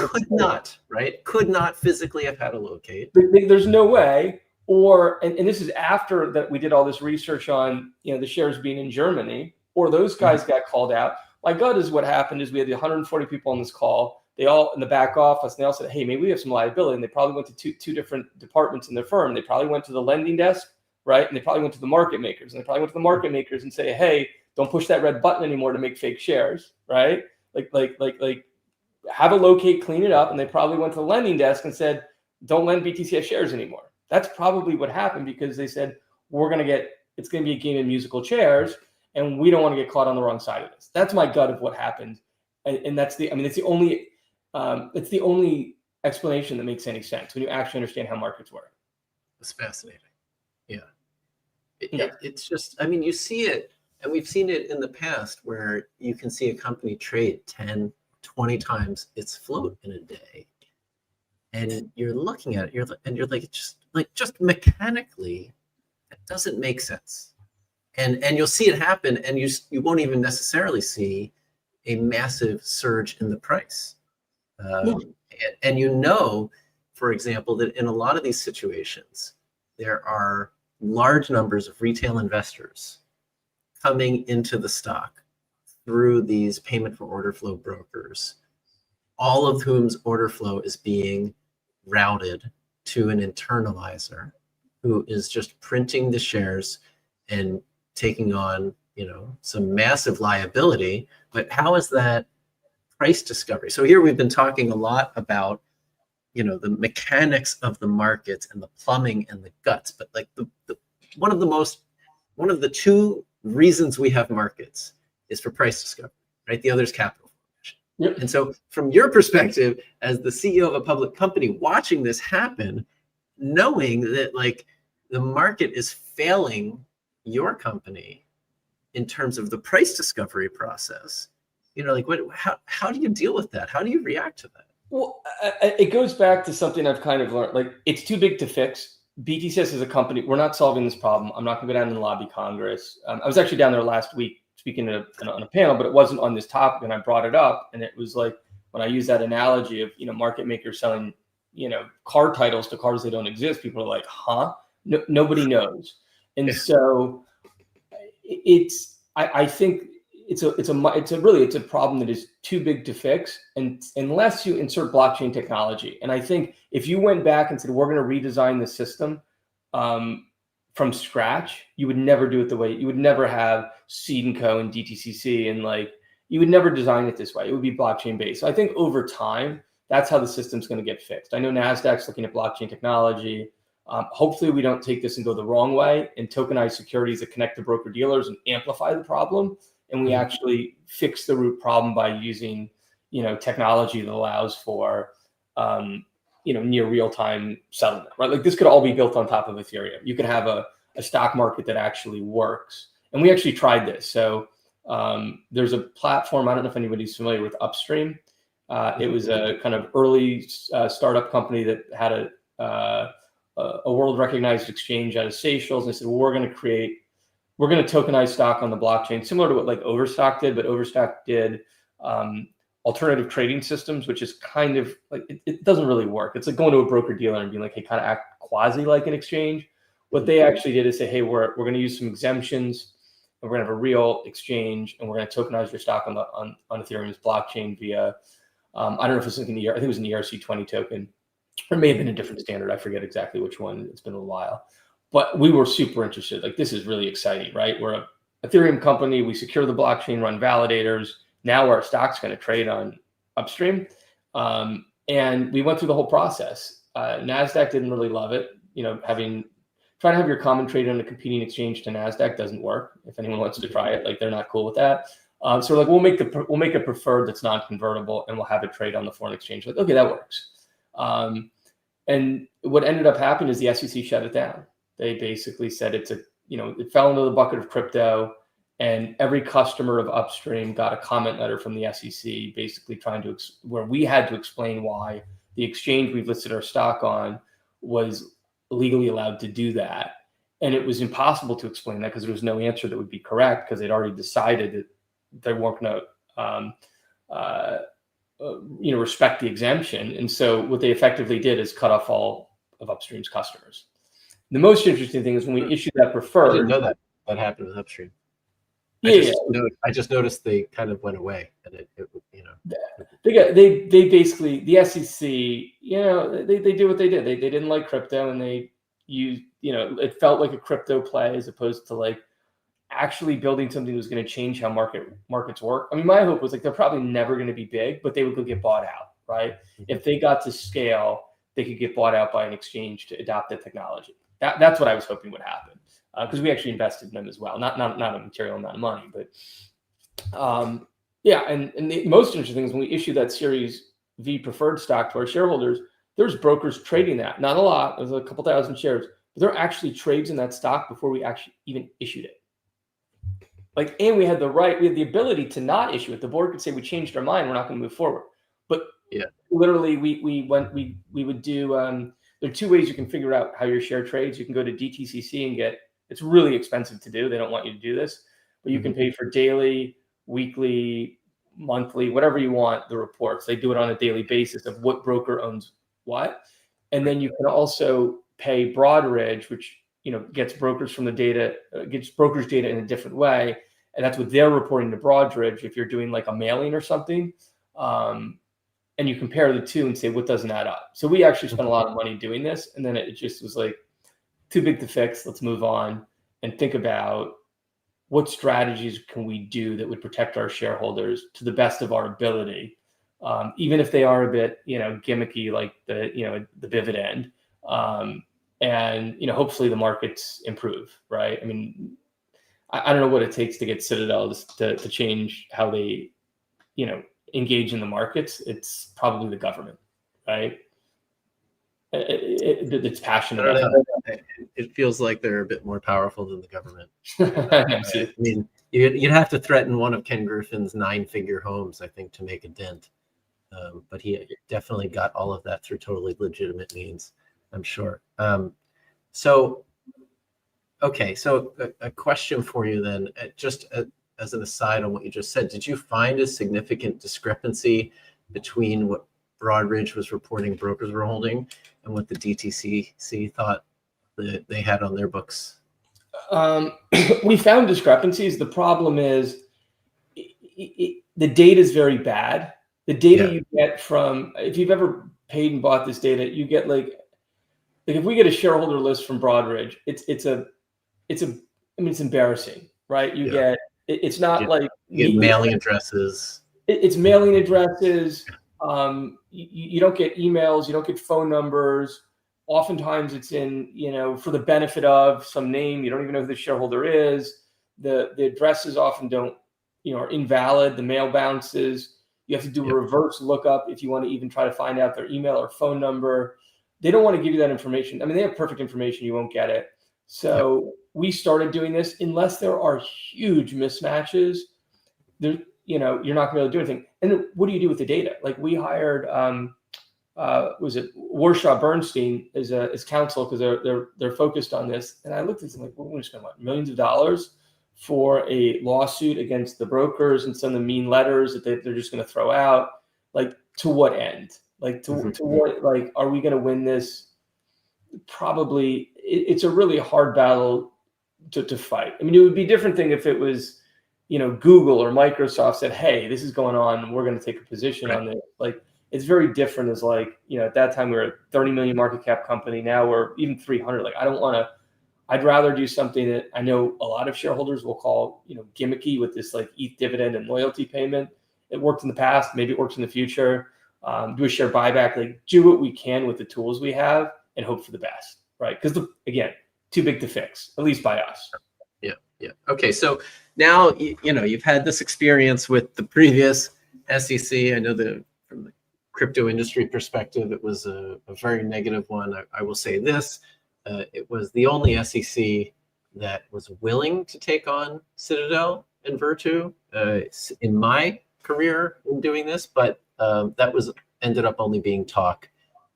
Could not physically have had to locate. There's no way. Or, and this is after that we did all this research on, the shares being in Germany, or those guys got called out. My gut is what happened is we had the 140 people on this call. They all in the back office, and they all said, hey, maybe we have some liability. And they probably went to two different departments in their firm. They probably went to the lending desk, right? And they probably went to the market makers, and they probably went to the market makers and say, hey, don't push that red button anymore to make fake shares, right? Like have a locate, clean it up. And they probably went to the lending desk and said, don't lend BTCS shares anymore. That's probably what happened, because they said, it's going to be a game of musical chairs, and we don't want to get caught on the wrong side of this. That's my gut of what happened. And it's the only explanation that makes any sense when you actually understand how markets work. It's fascinating. Yeah. It's just, I mean, you see it, and we've seen it in the past, where you can see a company trade 10, 20 times its float in a day. And you're looking at it, you're like, just mechanically, it doesn't make sense. And you'll see it happen, and you won't even necessarily see a massive surge in the price. And for example, that in a lot of these situations, there are large numbers of retail investors coming into the stock through these payment for order flow brokers, all of whom's order flow is being routed to an internalizer who is just printing the shares and taking on, some massive liability. But how is that price discovery? So here we've been talking a lot about, the mechanics of the markets and the plumbing and the guts, but like one of the two reasons we have markets is for price discovery, right? The other is capital formation. Yep. And so from your perspective, as the CEO of a public company, watching this happen, knowing that like the market is failing your company in terms of the price discovery process, how do you deal with that? How do you react to that? Well, it goes back to something I've kind of learned. Like, it's too big to fix. BTCS is a company. We're not solving this problem. I'm not going to go down and lobby Congress. I was actually down there last week speaking on a panel, but it wasn't on this topic, and I brought it up. And it was like, when I use that analogy of, market makers selling, car titles to cars that don't exist, people are like, huh? No, nobody knows. And so I think it's a problem that is too big to fix, and unless you insert blockchain technology. And I think if you went back and said, we're going to redesign the system from scratch, you would never do it the way, you would never have Seed and Co and DTCC, and you would never design it this way. It would be blockchain based. So I think over time, that's how the system's going to get fixed. I know NASDAQ's looking at blockchain technology. Hopefully we don't take this and go the wrong way and tokenize securities that connect to broker dealers and amplify the problem. And we actually fix the root problem by using, technology that allows for, near real-time settlement, right? Like, this could all be built on top of Ethereum. You could have a stock market that actually works. And we actually tried this. So There's a platform, I don't know if anybody's familiar with Upstream. It was a kind of early startup company that had a world recognized exchange out of Seychelles. And they said, well, we're going to tokenize stock on the blockchain, similar to what like Overstock did, but Overstock did alternative trading systems, which is kind of like, it doesn't really work. It's like going to a broker dealer and being like, hey, kind of act quasi like an exchange. What they actually did is say, hey, we're going to use some exemptions, and we're going to have a real exchange, and we're going to tokenize your stock on Ethereum's blockchain via, I don't know if it's like I think it was an ERC20 token, or it may have been a different standard. I forget exactly which one. It's been a while, but we were super interested. Like, this is really exciting, right? We're a Ethereum company. We secure the blockchain, run validators. Now our stock's going to trade on Upstream. And we went through the whole process. NASDAQ didn't really love it. Trying to have your common trade on a competing exchange to NASDAQ doesn't work. If anyone wants to try it, like, they're not cool with that. So we're like, we'll make a preferred that's non-convertible, and we'll have it trade on the foreign exchange. Like, okay, that works. And what ended up happening is the SEC shut it down. They basically said it fell into the bucket of crypto, and every customer of Upstream got a comment letter from the SEC, basically where we had to explain why the exchange we've listed our stock on was legally allowed to do that. And it was impossible to explain that because there was no answer that would be correct, because they'd already decided that they weren't going to respect the exemption. And so what they effectively did is cut off all of Upstream's customers. The most interesting thing is when we issued that preferred. I didn't know that happened with Upstream. I just noticed they kind of went away, and they basically, the SEC, they do what they did. They didn't like crypto, and they used, it felt like a crypto play as opposed to like actually building something that was going to change how markets work. I mean, my hope was like, they're probably never going to be big, but they would go get bought out, right? Mm-hmm. If they got to scale, they could get bought out by an exchange to adopt the technology. That's what I was hoping would happen, because we actually invested in them as well. Not a material amount of money, but yeah. And the most interesting thing is when we issued that Series V preferred stock to our shareholders, there's brokers trading that. Not a lot. There's a couple thousand shares, but there are actually trades in that stock before we actually even issued it. And we had the ability to not issue it. The board could say, we changed our mind, we're not going to move forward. But yeah, literally we would do, there are two ways you can figure out how your share trades. You can go to DTCC and it's really expensive to do. They don't want you to do this, but you can pay for daily, weekly, monthly, whatever you want, the reports. They do it on a daily basis of what broker owns what. And then you can also pay Broadridge, which gets brokers from the data, gets brokers data in a different way. And that's what they're reporting to Broadridge if you're doing like a mailing or something. And you compare the two and say, what doesn't add up? So we actually spent a lot of money doing this. And then it just was like, too big to fix. Let's move on and think about what strategies can we do that would protect our shareholders to the best of our ability, even if they are a bit, gimmicky, like the dividend. And hopefully the markets improve, right? I mean, I don't know what it takes to get Citadel to change how they, engage in the markets. It's probably the government, right? It's passionate about it. It feels like they're a bit more powerful than the government. I mean, you'd have to threaten one of Ken Griffin's 9-figure homes, I think, to make a dent. But he definitely got all of that through totally legitimate means, I'm sure. So a question for you then, just as an aside on what you just said, did you find a significant discrepancy between what Broadridge was reporting brokers were holding and what the DTCC thought that they had on their books? We found discrepancies. The problem is the data is very bad. The data you get from, if you've ever paid and bought this data, you get like if we get a shareholder list from Broadridge, it's embarrassing, right? It's not like you get mailing addresses. It's mailing addresses. You don't get emails. You don't get phone numbers. Oftentimes it's in, for the benefit of some name. You don't even know who the shareholder is. The addresses often don't, are invalid. The mail bounces. You have to do a reverse lookup if you want to even try to find out their email or phone number. They don't want to give you that information. I mean, they have perfect information. You won't get it. So we started doing this unless there are huge mismatches. there, you're not going to be able to do anything. And then what do you do with the data? Like we hired, was it Warshaw Bernstein as counsel because they're focused on this. And I looked at them like, we're going to spend what, millions of dollars for a lawsuit against the brokers and some of the mean letters that they're just going to throw out. Like to what end? Like to what? Like, are we going to win this? Probably. It's a really hard battle to fight. I mean, it would be a different thing if it was, Google or Microsoft said, "Hey, this is going on. We're going to take a position on this." Like, it's very different. As like, at that time we were a 30 million market cap company. Now we're even 300. Like, I don't want to. I'd rather do something that I know a lot of shareholders will call, gimmicky with this like ETH dividend and loyalty payment. It worked in the past. Maybe it works in the future. Do a share buyback. Like, do what we can with the tools we have and hope for the best, right? Because again, too big to fix, at least by us. Yeah. Okay. So now, you've had this experience with the previous SEC. I know that from the crypto industry perspective, it was a very negative one. I will say this, it was the only SEC that was willing to take on Citadel and Virtu in my career in doing this, but that ended up only being talk,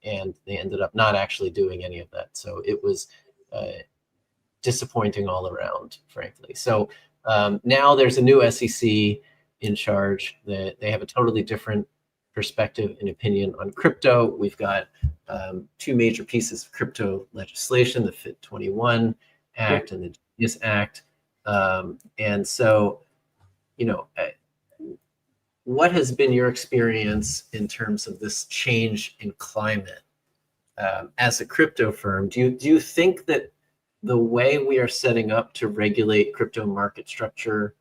and they ended up not actually doing any of that. So it was disappointing all around, frankly. So now there's a new SEC in charge. That they have a totally different perspective and opinion on crypto. We've got two major pieces of crypto legislation: the FIT21 Act and the Genius Act. And so, what has been your experience in terms of this change in climate as a crypto firm? Do you think that the way we are setting up to regulate crypto market structure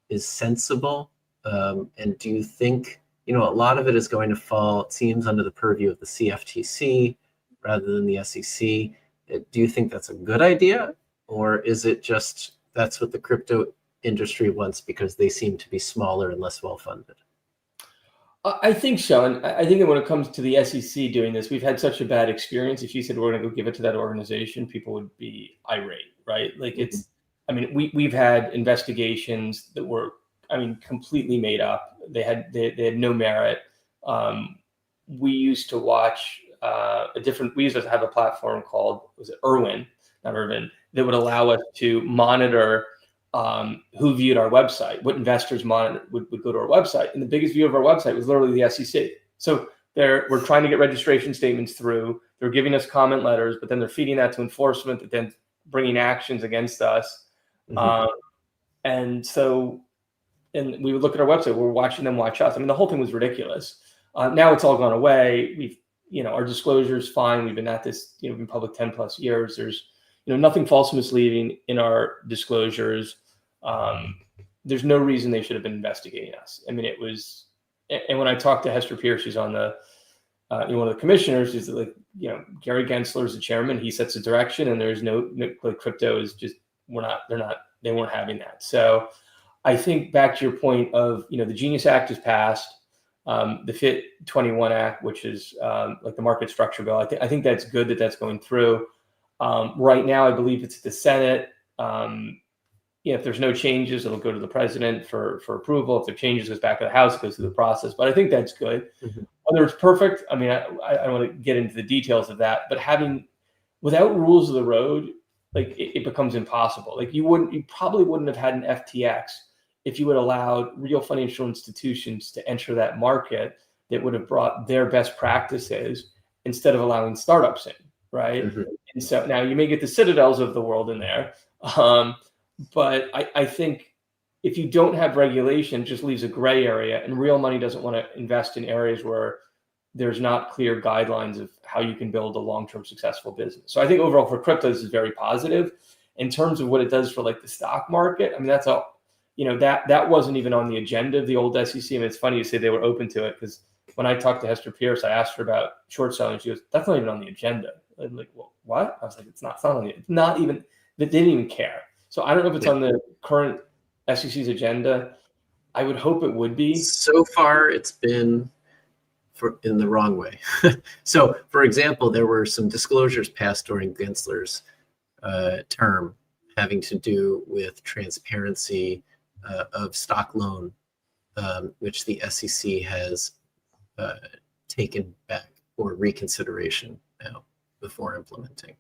is sensible? And do you think, a lot of it is going to fall, it seems, under the purview of the CFTC rather than the SEC? Do you think that's a good idea? Or is it just that's what the crypto industry wants because they seem to be smaller and less well-funded? I think so. And I think that when it comes to the SEC doing this, we've had such a bad experience. If you said we're going to go give it to that organization, people would be irate, right? Like we've had investigations that were, completely made up. They had no merit. We used to watch we used to have a platform called, was it Irwin, not Irvin, that would allow us to monitor who viewed our website, what investors would go to our website. And the biggest view of our website was literally the SEC. So we're trying to get registration statements through. They're giving us comment letters, but then they're feeding that to enforcement, that then bringing actions against us. And we would look at our website. We're watching them watch us. The whole thing was ridiculous. Now it's all gone away. We've, our disclosure is fine. We've been at this, been public 10 plus years. There's, nothing false and misleading in our disclosures. There's no reason they should have been investigating us. it was, and when I talked to Hester Pierce, she's on the, one of the commissioners, is like, Gary Gensler is the chairman. He sets the direction, and there's no like, crypto is just, they weren't having that. So I think back to your point of, the Genius Act is passed, the FIT21 Act, which is like the market structure bill. I think that's good that that's going through. Right now, I believe it's the Senate. If there's no changes, it'll go to the president for approval. If there are changes, it goes back to the House, it goes through the process. But I think that's good. Whether it's perfect, I don't want to get into the details of that. But without rules of the road, like it becomes impossible. Like you probably wouldn't have had an FTX if you had allowed real financial institutions to enter that market that would have brought their best practices instead of allowing startups in, right? And so now you may get the Citadels of the world in there. But I think if you don't have regulation, it just leaves a gray area, and real money doesn't want to invest in areas where there's not clear guidelines of how you can build a long-term successful business. So I think overall for crypto, this is very positive. In terms of what it does for like the stock market, that's all, that wasn't even on the agenda of the old SEC. It's funny you say they were open to it, because when I talked to Hester Pierce, I asked her about short selling. She goes, "That's not even on the agenda." I'm like, "Well, what?" I was like, it's not on the, not even, they didn't even care. So I don't know if it's on the current SEC's agenda. I would hope it would be. So far, it's been in the wrong way. So, for example, there were some disclosures passed during Gensler's term having to do with transparency of stock loan which the SEC has taken back for reconsideration now before implementing.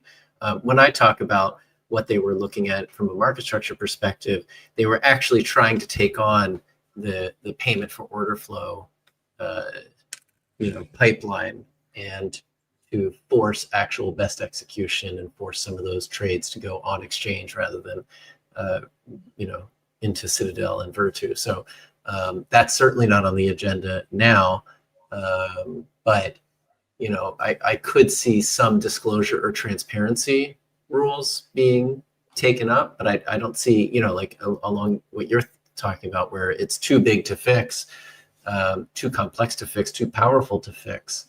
When I talk about what they were looking at from a market structure perspective, they were actually trying to take on the payment for order flow, pipeline, and to force actual best execution and force some of those trades to go on exchange rather than, into Citadel and Virtu. So that's certainly not on the agenda now, but I could see some disclosure or transparency rules being taken up, but I don't see, along what you're talking about, where it's too big to fix, too complex to fix, too powerful to fix.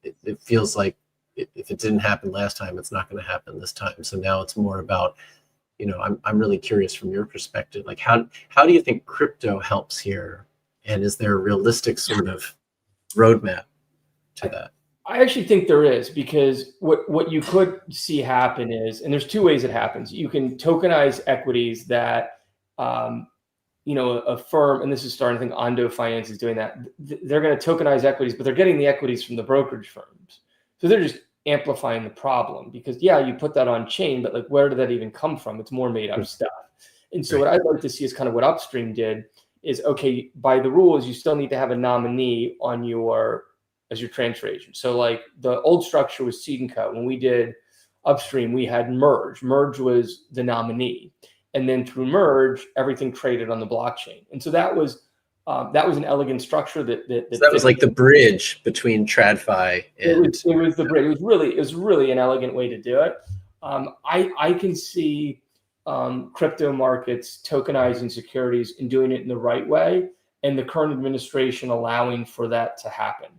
It feels like if it didn't happen last time, it's not going to happen this time. So now it's more about, I'm really curious from your perspective, like how do you think crypto helps here? And is there a realistic sort of roadmap to that? I actually think there is, because what you could see happen is, and there's two ways it happens. You can tokenize equities that, a firm, and this is starting, I think Ondo Finance is doing that. They're going to tokenize equities, but they're getting the equities from the brokerage firms. So they're just amplifying the problem, because you put that on chain, but like, where did that even come from? It's more made up stuff. And so what I'd like to see is kind of what Upstream did is, okay, by the rules, you still need to have a nominee on as your transfer agent. So like the old structure was Seed and Co. When we did Upstream, we had Merge. Merge was the nominee. And then through Merge, everything traded on the blockchain. And so that was an elegant structure that was like the bridge between TradFi and it was the bridge. It was really an elegant way to do it. I can see crypto markets tokenizing securities and doing it in the right way, and the current administration allowing for that to happen,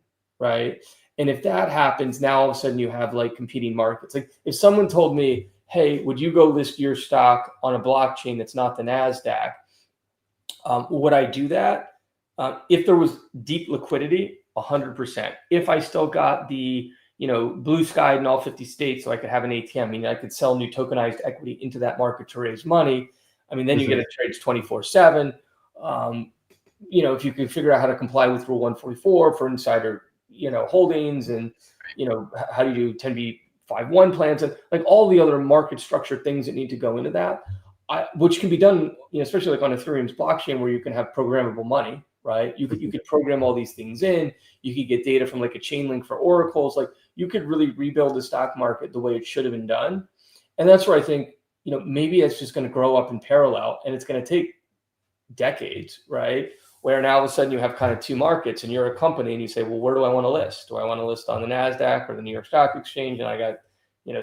right? And if that happens, now all of a sudden you have like competing markets. Like if someone told me, hey, would you go list your stock on a blockchain that's not the NASDAQ? Would I do that? If there was deep liquidity, 100%. If I still got the, blue sky in all 50 states, so I could have an ATM, I mean, I could sell new tokenized equity into that market to raise money. I mean, then you get a trades 24/7. If you could figure out how to comply with Rule 144 for insider, holdings, and, how do you do 10b5-1 plans, and like all the other market structure things that need to go into that, which can be done, especially like on Ethereum's blockchain, where you can have programmable money, right? You could program all these things in. You could get data from like a chain link for oracles. Like you could really rebuild the stock market the way it should have been done. And that's where I think, maybe it's just going to grow up in parallel, and it's going to take decades, right? Where now all of a sudden you have kind of two markets, and you're a company and you say, well, where do I want to list? Do I want to list on the NASDAQ or the New York Stock Exchange? And I got,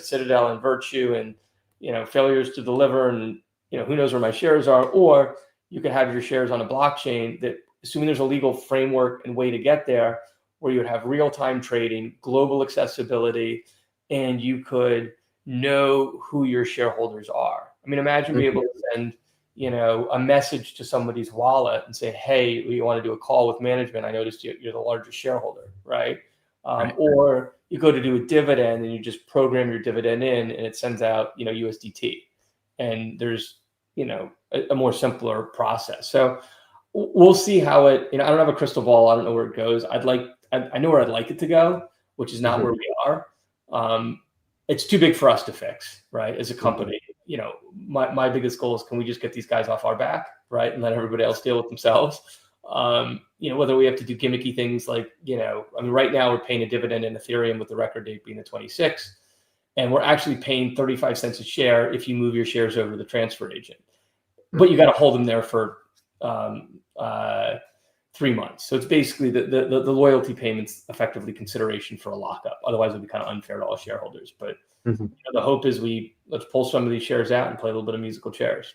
Citadel and Virtue and, failures to deliver, and, who knows where my shares are. Or you could have your shares on a blockchain that, assuming there's a legal framework and way to get there, where you would have real-time trading, global accessibility, and you could know who your shareholders are. I mean, imagine being able to send, a message to somebody's wallet and say, hey, you want to do a call with management? I noticed you're the largest shareholder, right? Or you go to do a dividend and you just program your dividend in, and it sends out, USDT. And there's, a more simpler process. So we'll see how it, I don't have a crystal ball. I don't know where it goes. I know where I'd like it to go, which is not where we are. It's too big for us to fix, right? As a company, my biggest goal is, can we just get these guys off our back, right? And let everybody else deal with themselves. Whether we have to do gimmicky things like, right now we're paying a dividend in Ethereum with the record date being the 26th. And we're actually paying 35 cents a share if you move your shares over to the transfer agent. But you got to hold them there for 3 months. So it's basically the loyalty payments effectively consideration for a lockup. Otherwise, it would be kind of unfair to all shareholders. But the hope is let's pull some of these shares out and play a little bit of musical chairs.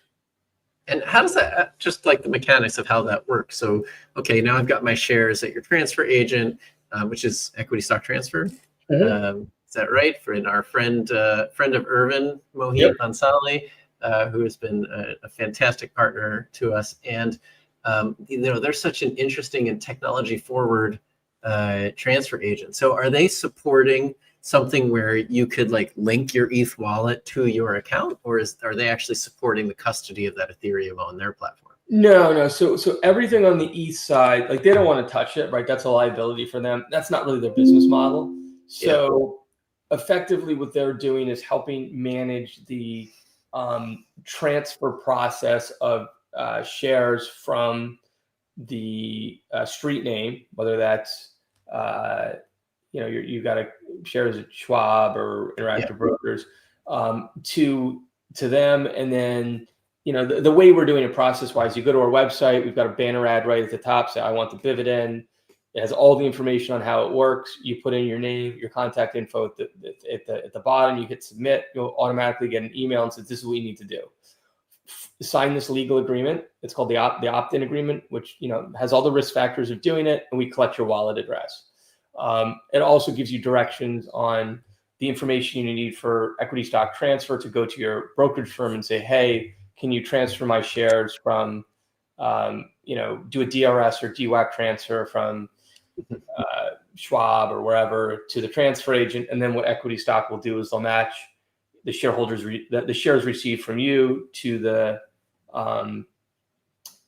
And how does that, just like the mechanics of how that works? So, okay, now I've got my shares at your transfer agent, which is Equity Stock Transfer. Is that right? For our friend of Irvin, Mohit Ansali, who has been a fantastic partner to us. And they're such an interesting and technology forward transfer agent. So are they supporting something where you could like link your ETH wallet to your account, or are they actually supporting the custody of that Ethereum on their platform? No. So everything on the east side, like they don't want to touch it, right? That's a liability for them. That's not really their business model. So effectively, what they're doing is helping manage the transfer process of shares from the street name, whether that's you got shares at Schwab or Interactive Brokers, to them, and then the way we're doing it process wise, you go to our website, we've got a banner ad right at the top, say I want the dividend. It has all the information on how it works. You put in your name, your contact info at the bottom. You hit submit. You'll automatically get an email and says this is what you need to do. Sign this legal agreement. It's called the opt-in agreement, which has all the risk factors of doing it, and we collect your wallet address. It also gives you directions on the information you need for equity stock transfer to go to your brokerage firm and say, hey, can you transfer my shares from, do a DRS or DWAC transfer from Schwab or wherever to the transfer agent. And then what equity stock will do is they'll match the shareholders, the shares received from you to the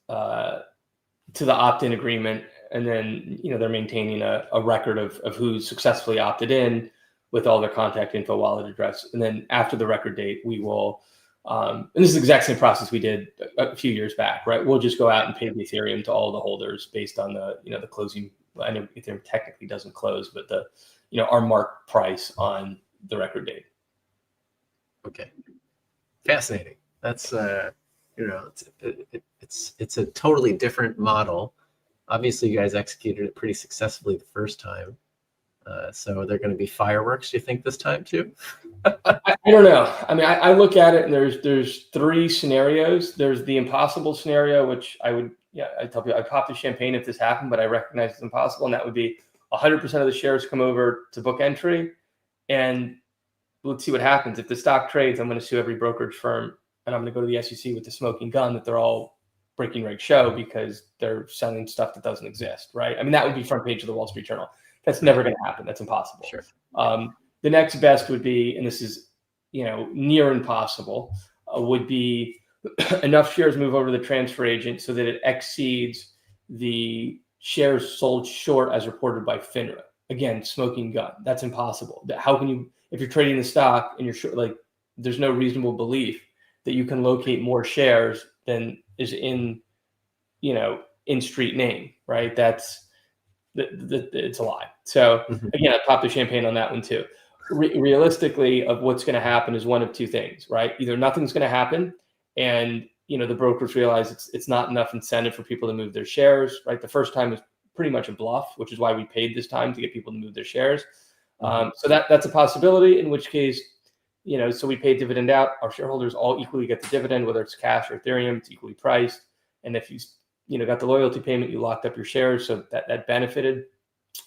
opt-in agreement. And then, they're maintaining a record of who's successfully opted in with all their contact info, wallet address. And then after the record date, we will, and this is the exact same process we did a few years back, right? We'll just go out and pay the Ethereum to all the holders based on the closing. I know Ethereum technically doesn't close, but our mark price on the record date. Okay. Fascinating. That's, it's a totally different model. Obviously, you guys executed it pretty successfully the first time. So they're going to be fireworks, do you think, this time too? I don't know. I mean, I look at it and there's three scenarios. There's the impossible scenario, which I tell people I'd pop the champagne if this happened, but I recognize it's impossible. And that would be 100% of the shares come over to book entry. And let's see what happens. If the stock trades, I'm going to sue every brokerage firm and I'm going to go to the SEC with the smoking gun that they're all breaking reg show because they're selling stuff that doesn't exist, right? I mean, that would be front page of the Wall Street Journal. That's never going to happen. That's impossible. Sure. The next best would be, and this is, near impossible, would be enough shares move over to the transfer agent so that it exceeds the shares sold short as reported by FINRA. Again, smoking gun. That's impossible. How can you, if you're trading the stock and you're short, there's no reasonable belief that you can locate more shares than is in street name, right? It's a lie. So again, I popped the champagne on that one too. Realistically, of what's going to happen is one of two things, right? Either nothing's going to happen, and the brokers realize it's not enough incentive for people to move their shares, right? The first time is pretty much a bluff, which is why we paid this time to get people to move their shares. So that's a possibility. In which case, so we pay dividend out. Our shareholders all equally get the dividend, whether it's cash or Ethereum. It's equally priced, and if you got the loyalty payment, you locked up your shares, so that benefited.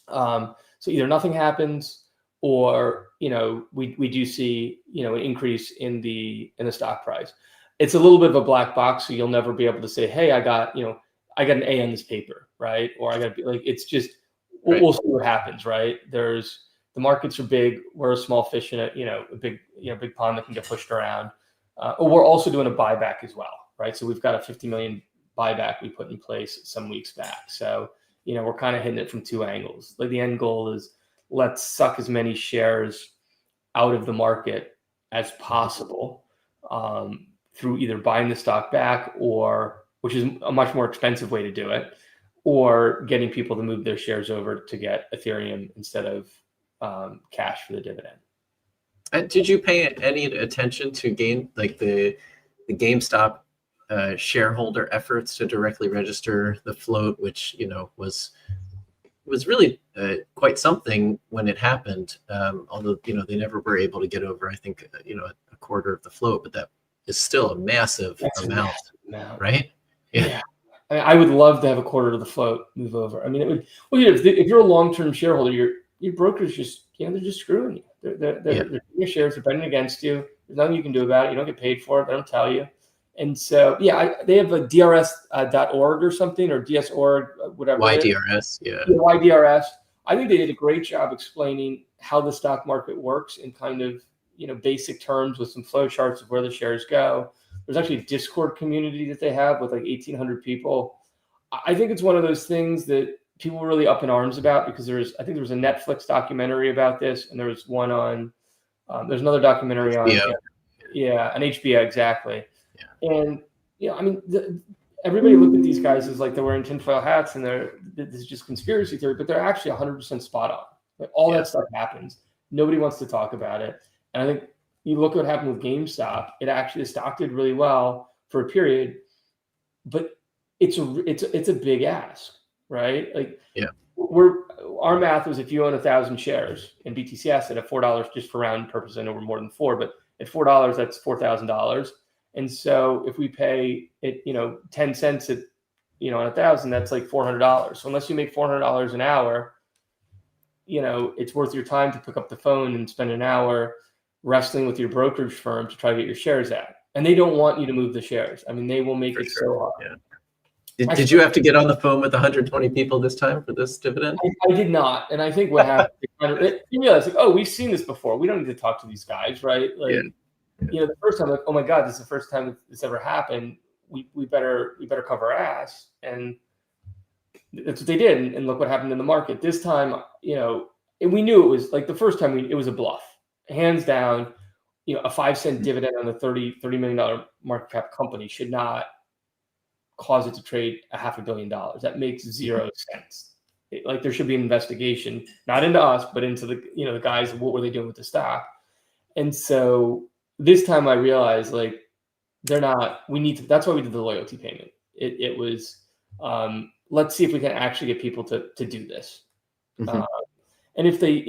So either nothing happens, or we do see an increase in the stock price. It's a little bit of a black box, so you'll never be able to say, hey, I got an A on this paper, right? Or I got it's just we'll see what happens, right? The markets are big. We're a small fish in a big pond that can get pushed around. We're also doing a buyback as well, right? So we've got a 50 million buyback we put in place some weeks back. So, we're kind of hitting it from two angles. The end goal is let's suck as many shares out of the market as possible through either buying the stock back, or, which is a much more expensive way to do it, or getting people to move their shares over to get Ethereum instead of cash for the dividend. And did you pay any attention to the GameStop shareholder efforts to directly register the float, which was really quite something when it happened, although they never were able to get over, I think, a quarter of the float, but that is still a massive amount, right? Yeah. I would love to have a quarter of the float move over. I mean, it would. Well, if you're a long-term shareholder, your brokers just they're just screwing you. They're your shares are betting against you. There's nothing you can do about it. You don't get paid for it. They don't tell you. And so, they have a DRS.org or something, or DS.org, whatever. YDRS, YDRS. I think they did a great job explaining how the stock market works in kind of, basic terms with some flow charts of where the shares go. There's actually a Discord community that they have with like 1,800 people. I think it's one of those things that people were really up in arms about, because I think there was a Netflix documentary about this, and there was one on, there's another documentary on, on HBO, exactly. Yeah. And, I mean, everybody looked at these guys as like they're wearing tinfoil hats and this is just conspiracy theory, but they're actually 100% spot on. Like, all that stuff happens. Nobody wants to talk about it. And I think you look at what happened with GameStop. The stock did really well for a period, but it's a big ask, right? Like, our math was, if you own 1,000 shares in BTCS at $4, just for round purpose, I know we're more than 4, but at $4, that's $4,000. And so if we pay it, 10 cents at, on 1,000, that's like $400. So unless you make $400 an hour, it's worth your time to pick up the phone and spend an hour wrestling with your brokerage firm to try to get your shares out. And they don't want you to move the shares. I mean, they will make it so hard. Yeah. Did you have to get on the phone with 120 people this time for this dividend? I did not. And I think what happened, you realize, like, oh, we've seen this before. We don't need to talk to these guys, right? Like, the first time, like, oh my God, this is the first time this ever happened. We better cover our ass. And that's what they did. And look what happened in the market. This time, and we knew it was, like, the first time it was a bluff. Hands down, a 5-cent dividend on a $30 million market cap company should not cause it to trade $500 million. That makes zero sense. There should be an investigation, not into us, but into the guys. What were they doing with the stock? And so this time I realized, like, they're not. That's why we did the loyalty payment. It was let's see if we can actually get people to do this. Mm-hmm. And if they,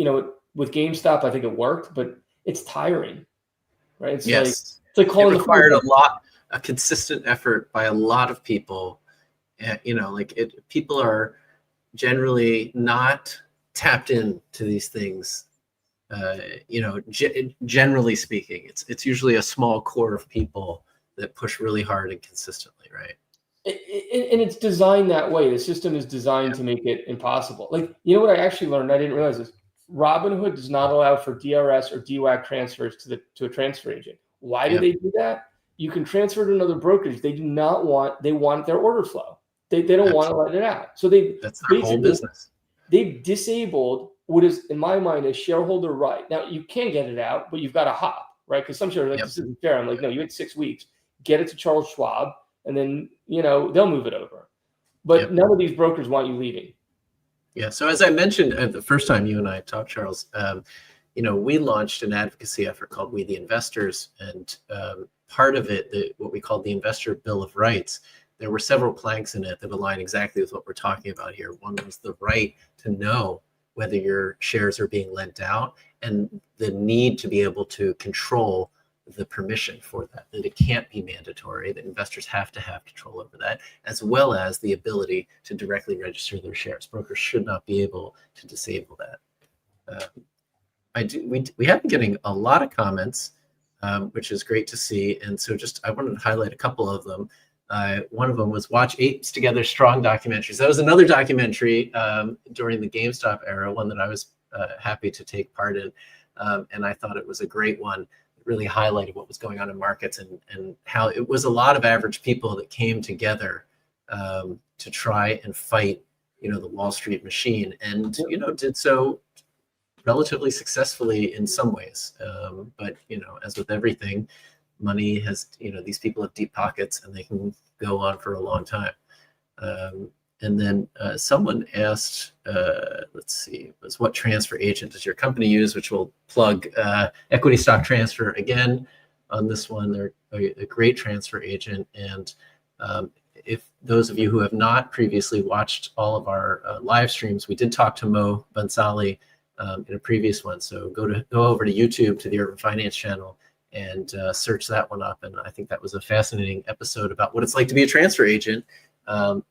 with GameStop, I think it worked, but it's tiring, right? It's like calling. It required a consistent effort by a lot of people. People are generally not tapped into these things. Generally speaking, it's usually a small core of people that push really hard and consistently, right? And it's designed that way. The system is designed to make it impossible. Like, what I actually learned, I didn't realize this. Robinhood does not allow for DRS or DWAC transfers to a transfer agent. Why do they do that? You can transfer to another brokerage. They want their order flow. They don't want to let it out. So that's their whole business. They've disabled what is, in my mind, a shareholder right. Now, you can get it out, but you've got to hop, right? Because some shareholders, this isn't fair. I'm like, no, you had 6 weeks. Get it to Charles Schwab, and then, they'll move it over. But none of these brokers want you leaving. Yeah. So as I mentioned the first time you and I talked, Charles, we launched an advocacy effort called We the Investors, and part of it, what we called the Investor Bill of Rights, there were several planks in it that align exactly with what we're talking about here. One was the right to know whether your shares are being lent out, and the need to be able to control the permission for that it can't be mandatory, that investors have to have control over that, as well as the ability to directly register their shares. Brokers should not be able to disable that. We have been getting a lot of comments, which is great to see. And so I wanted to highlight a couple of them. One of them was Watch Apes Together Strong documentaries. That was another documentary during the GameStop era, one that I was happy to take part in. And I thought it was a great one. It really highlighted what was going on in markets and how it was a lot of average people that came together to try and fight, the Wall Street machine, and, did so relatively successfully in some ways. But, as with everything, money has, these people have deep pockets and they can go on for a long time. And then someone asked, let's see, was what transfer agent does your company use? Which will plug Equity Stock Transfer again on this one. They're a great transfer agent. And if those of you who have not previously watched all of our live streams, we did talk to Mo Bansali in a previous one. So go over to YouTube to the Urban Finance channel and search that one up. And I think that was a fascinating episode about what it's like to be a transfer agent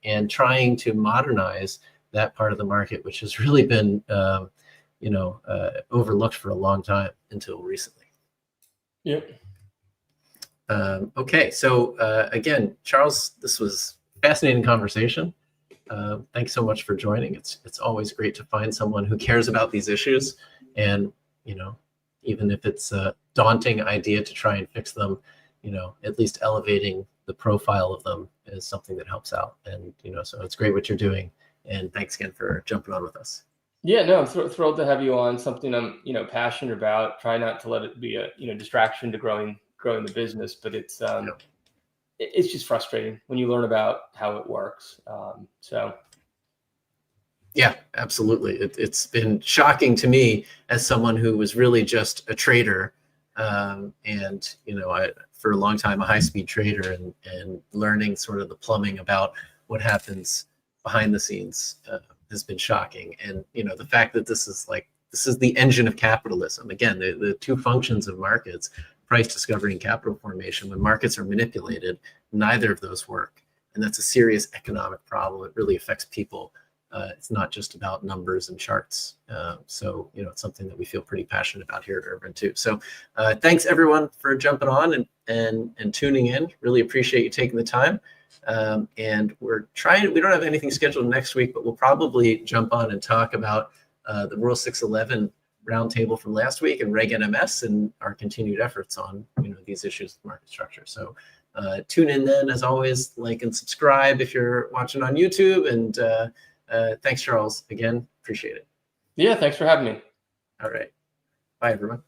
and trying to modernize that part of the market, which has really been, overlooked for a long time until recently. Yep. Okay. So again, Charles, this was a fascinating conversation. Thanks so much for joining. It's always great to find someone who cares about these issues, and even if it's a daunting idea to try and fix them, at least elevating the profile of them is something that helps out. And, so it's great what you're doing. And thanks again for jumping on with us. Yeah, no, I'm thrilled to have you on. Something I'm, passionate about. Try not to let it be a, distraction to growing the business, but it's just frustrating when you learn about how it works. Yeah, absolutely. It's been shocking to me as someone who was really just a trader, and for a long time a high-speed trader, and learning sort of the plumbing about what happens behind the scenes has been shocking. And the fact that this is the engine of capitalism. Again, the two functions of markets: price discovery and capital formation. When markets are manipulated, neither of those work, and that's a serious economic problem. It really affects people. It's not just about numbers and charts. So it's something that we feel pretty passionate about here at Urban too. So thanks everyone for jumping on and tuning in. Really appreciate you taking the time. And we don't have anything scheduled next week, but we'll probably jump on and talk about the Rule 611 roundtable from last week and Reg NMS and our continued efforts on these issues of market structure. So tune in then. As always, like and subscribe if you're watching on YouTube. And thanks, Charles, again. Appreciate it. Yeah, thanks for having me. All right. Bye, everyone.